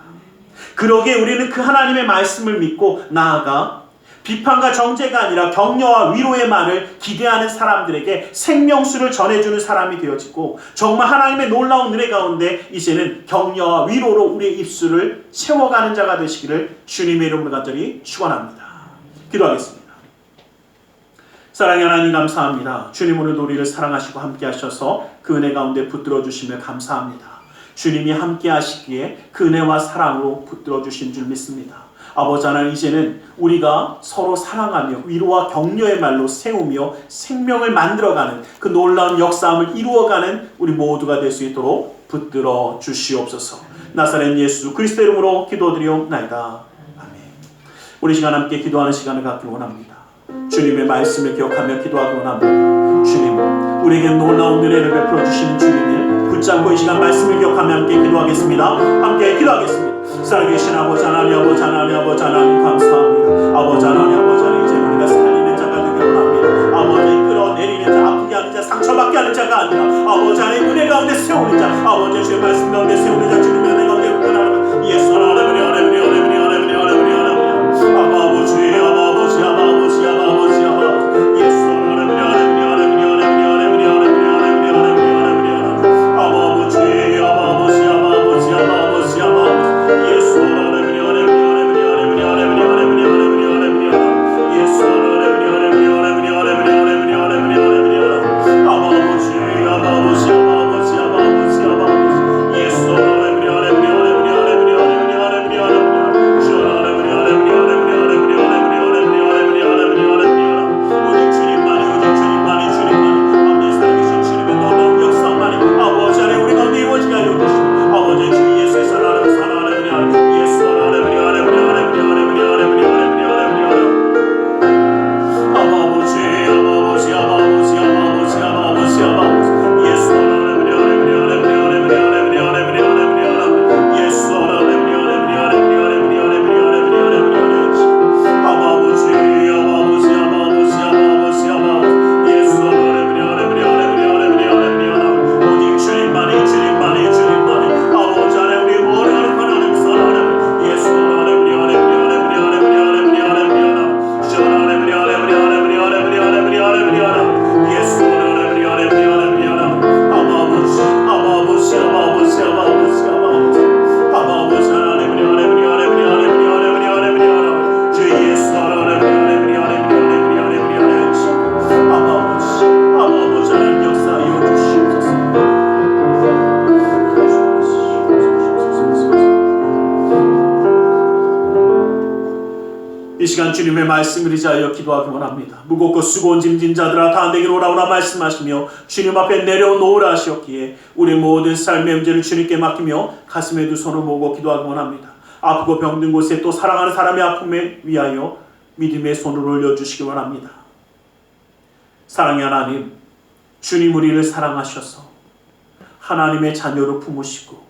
그러기에 우리는 그 하나님의 말씀을 믿고 나아가 비판과 정죄가 아니라 격려와 위로의 말을 기대하는 사람들에게 생명수를 전해주는 사람이 되어지고 정말 하나님의 놀라운 은혜 가운데 이제는 격려와 위로로 우리의 입술을 채워가는 자가 되시기를 주님의 이름으로 간절히 축원합니다. 기도하겠습니다. 사랑의 하나님 감사합니다. 주님 오늘도 우리를 사랑하시고 함께 하셔서 그 은혜 가운데 붙들어 주시며 감사합니다. 주님이 함께 하시기에 그 은혜와 사랑으로 붙들어 주신 줄 믿습니다. 아버지 하나님, 이제는 우리가 서로 사랑하며 위로와 격려의 말로 세우며 생명을 만들어가는 그 놀라운 역사함을 이루어가는 우리 모두가 될 수 있도록 붙들어 주시옵소서. 나사렛 예수 그리스도의 이름으로 기도드리옵나이다. 아멘. 우리 시간 함께 기도하는 시간을 갖기 원합니다. 주님의 말씀을 기억하며 기도하기 원합니다. 주님, 우리에게 놀라운 은혜를 베풀어 주시는 주님을 붙잡고 이 시간 말씀을 기억하며 함께 기도하겠습니다. 함께 기도하겠습니다. 살아계신 아버지 하나님, 아버지 하나님, 아버지 하나님 감사합니다. 아버지 하나님, 아버지 하나님, 이제 우리가 살리는 자가 되길 원합니다. 아버지 끌어내리는 자, 아프게 하는 자, 상처받게 하는 자가 아니라 아버지 하나님 은혜 가운데 세우는 자, 아버지 주의 말씀 가운데 세우는 자, 주님의 은혜 가운데 붙들어나는 예수 하나님, 이 시간 주님의 말씀을 의지하여 기도하기 원합니다. 무겁고 수고온 짐진 자들아 다 내게로 오라오라 말씀하시며 주님 앞에 내려놓으라 하시었기에 우리 모든 삶의 문제를 주님께 맡기며 가슴에 두 손을 모으고 기도하기 원합니다. 아프고 병든 곳에 또 사랑하는 사람의 아픔에 위하여 믿음의 손을 올려주시기 원합니다. 사랑의 하나님, 주님 우리를 사랑하셔서 하나님의 자녀로 품으시고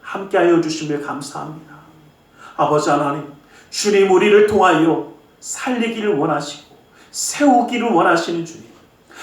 함께하여 주심을 감사합니다. 아버지 하나님, 주님 우리를 통하여 살리기를 원하시고 세우기를 원하시는 주님,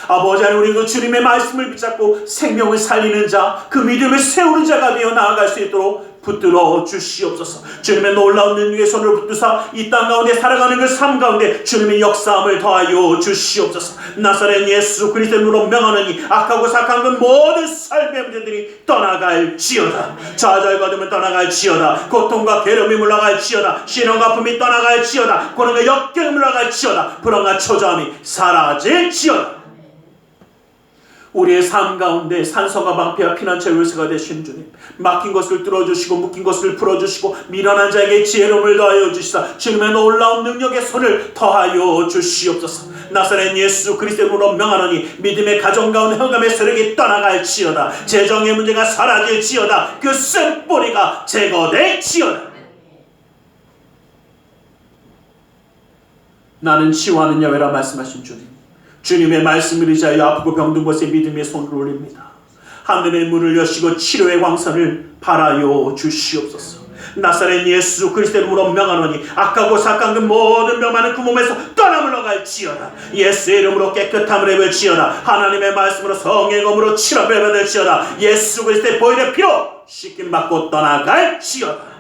아버지 하나님, 우리도 주님의 말씀을 붙잡고 생명을 살리는 자, 그 믿음을 세우는 자가 되어 나아갈 수 있도록 붙들어 주시옵소서. 주님의 놀라운 능력의 손을 붙드사 이 땅 가운데 살아가는 그 삶 가운데 주님의 역사함을 더하여 주시옵소서. 나사렛 예수 그리스도의 이름으로 명하노니 악하고 사악한 그 모든 삶의 문제들이 떠나갈지어다. 좌절받으면 떠나갈지어다. 고통과 괴로움이 물러갈지어다. 신앙과 아픔이 떠나갈지어다. 고난과 역경이 물러갈지어다. 불안과 초조함이 사라질지어다. 우리의 삶 가운데 산성과 방패와 피난처의 요새가 되신 주님, 막힌 것을 뚫어주시고 묶인 것을 풀어주시고 미련한 자에게 지혜로움을 더하여 주시사 주님의 놀라운 능력의 손을 더하여 주시옵소서. 나사렛 예수 그리스도의 이름으로 명하노니 믿음의 가정 가운데 흑암의 세력이 떠나갈지어다. 재정의 문제가 사라질지어다. 그 쓴뿌리가 제거될지어다. 나는 치유하는 야훼라 말씀하신 주님, 주님의 말씀을 의지하여 아프고 병든 곳에 믿음의 손을 올립니다. 하늘의 문을 여시고 치료의 광선을 발하여 주시옵소서. 나사렛 예수 그리스도의 이름으로 명하노니 악하고 사악한 그 모든 병만은 그 몸에서 떠나 물러갈지어다. 예수의 이름으로 깨끗함을 입을지어다. 하나님의 말씀으로 성의 검으로 치료를 받을지어다. 예수 그리스도의 보혈의 피로 씻김 받고 떠나갈지어다.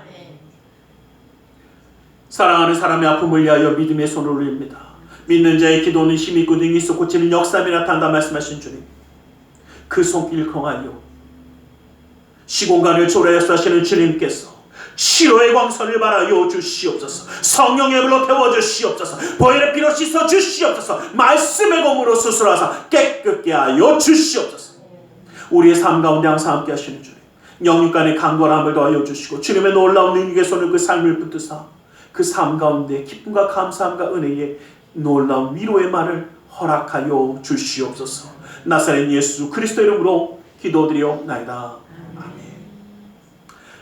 사랑하는 사람의 아픔을 위하여 믿음의 손을 올립니다. 믿는 자의 기도는 힘이 있고 능이 있어 고치는 역사함이 나타난다 말씀하신 주님, 그 손길 경하여 시공간을 초래하여 하시는 주님께서 치료의 광선을 발하여 주시옵소서. 성령의 불로 태워주시옵소서. 보혈의 피로 씻어 주시옵소서. 말씀의 검으로 수술하사 깨끗게 하여 주시옵소서. 우리의 삶 가운데 항상 함께 하시는 주님, 영육간의 강건함을 더하여 주시고 주님의 놀라운 능력의 손을 그 삶을 붙드사 그 삶 가운데 기쁨과 감사함과 은혜에 놀라운 위로의 말을 허락하여 주시옵소서. 나사렛 예수 그리스도 이름으로 기도드리옵나이다. 아멘.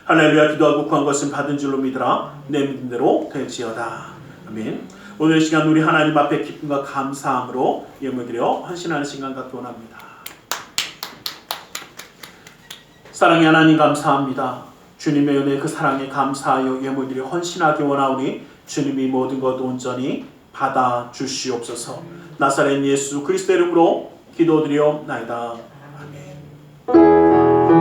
할렐루야. 기도하고 구한 것은 받은 줄로 믿으라. 내 믿음대로 될지어다. 아멘. 오늘 시간 우리 하나님 앞에 기쁨과 감사함으로 예물드려 헌신하는 시간 갖기 원합니다. 사랑의 하나님 감사합니다. 주님의 은혜 그 사랑에 감사하여 예물드려 헌신하기 원하오니 주님이 모든 것 온전히 받아 주시옵소서. 나사렛 예수 그리스도 이름으로 기도드리옵나이다. 아멘.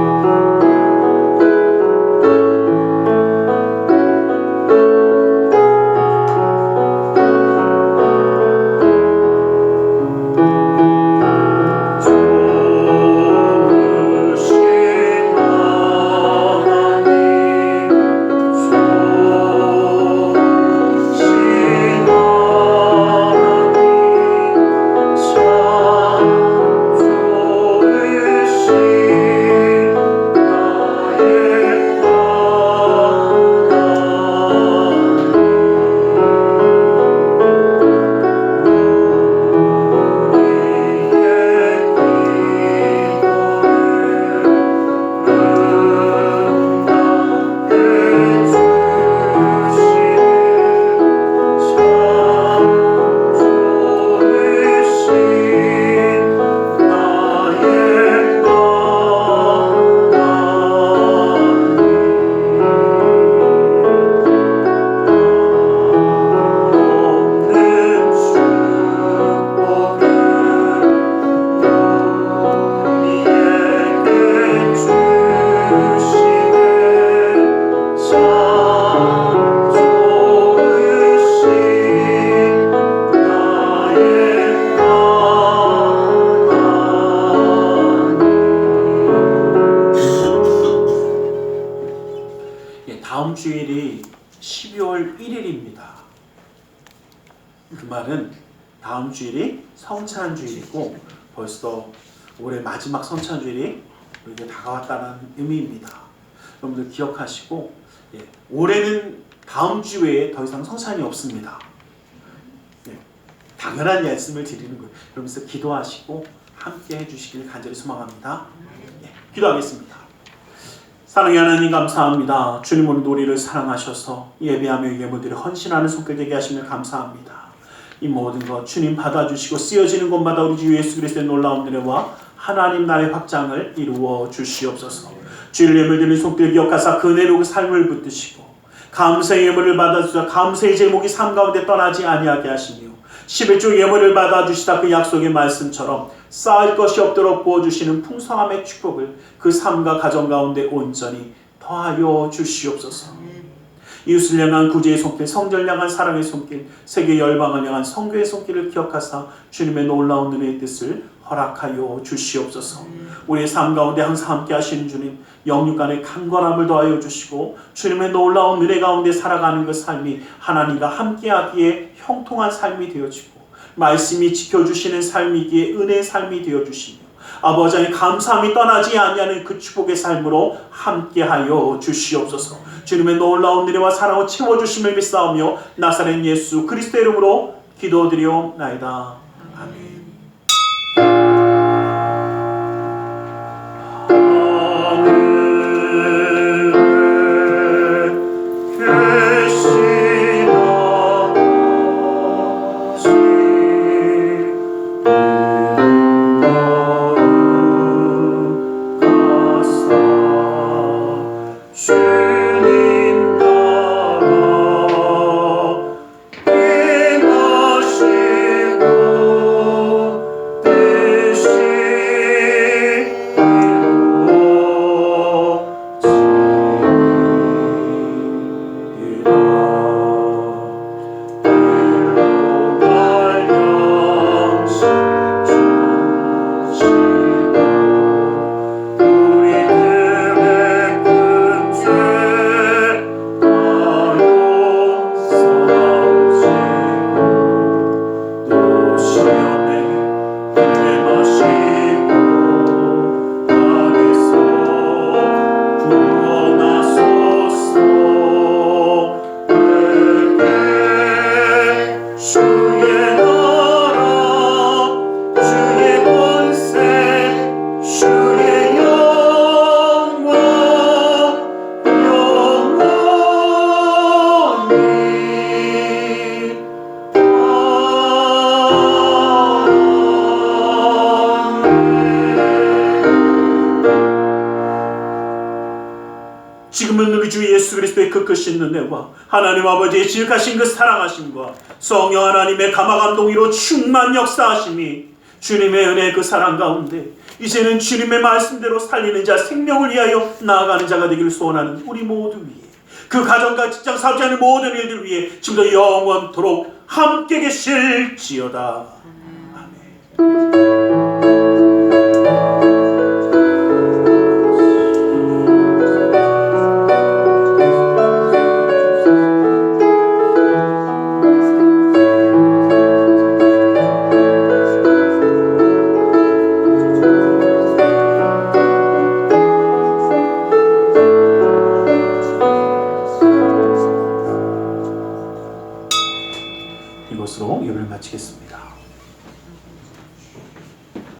다음 주일이 12월 1일입니다. 그 말은 다음 주일이 성찬주일이고 벌써 올해 마지막 성찬주일이 우리에게 다가왔다는 의미입니다. 여러분들 기억하시고 올해는 다음 주 외에 더 이상 성찬이 없습니다. 당연한 말씀을 드리는 거예요. 그러면서 기도하시고 함께 해주시길 간절히 소망합니다. 기도하겠습니다. 사랑의 하나님 감사합니다. 주님 오늘도 우리를 사랑하셔서 예배하며 예물들을 헌신하는 손길 되게 하시며 감사합니다. 이 모든 것 주님 받아주시고 쓰여지는 곳마다 우리 주 예수 그리스도의 놀라운 은혜와 하나님 나라의 확장을 이루어 주시옵소서. 주일 예물 드리는 손길 기억하사 그네로 그 삶을 붙드시고 감사의 예물을 받아주사 감사의 제목이 삶 가운데 떠나지 아니하게 하시며 11조 예물을 받아주시다 그 약속의 말씀처럼 쌓을 것이 없도록 부어주시는 풍성함의 축복을 그 삶과 가정 가운데 온전히 더하여 주시옵소서. 이웃을 향한 구제의 손길, 성전을 향한 사랑의 손길, 세계 열방을 향한 선교의 손길을 기억하사 주님의 놀라운 은혜의 뜻을 허락하여 주시옵소서. 우리의 삶 가운데 항상 함께 하시는 주님, 영육 간의 강건함을 더하여 주시고 주님의 놀라운 은혜 가운데 살아가는 그 삶이 하나님과 함께하기에 형통한 삶이 되어지고 말씀이 지켜주시는 삶이기에 은혜의 삶이 되어주시며 아버지 하나님 감사함이 떠나지 아니하는 그 축복의 삶으로 함께하여 주시옵소서. 주님의 놀라운 은혜와 사랑을 채워주심을 믿사오며 나사렛 예수 그리스도의 이름으로 기도드리옵나이다. 아멘. 지금은 우리 주 예수 그리스도의 그 크신 은혜와 하나님 아버지의 지극하신 그 사랑하심과 성령 하나님의 감화감동으로 충만 역사하심이 주님의 은혜의 그 사랑 가운데 이제는 주님의 말씀대로 살리는 자 생명을 위하여 나아가는 자가 되기를 소원하는 우리 모두 위해 그 가정과 직장 사업자의 모든 일들 위해 지금도 영원토록 함께 계실지어다. 아멘.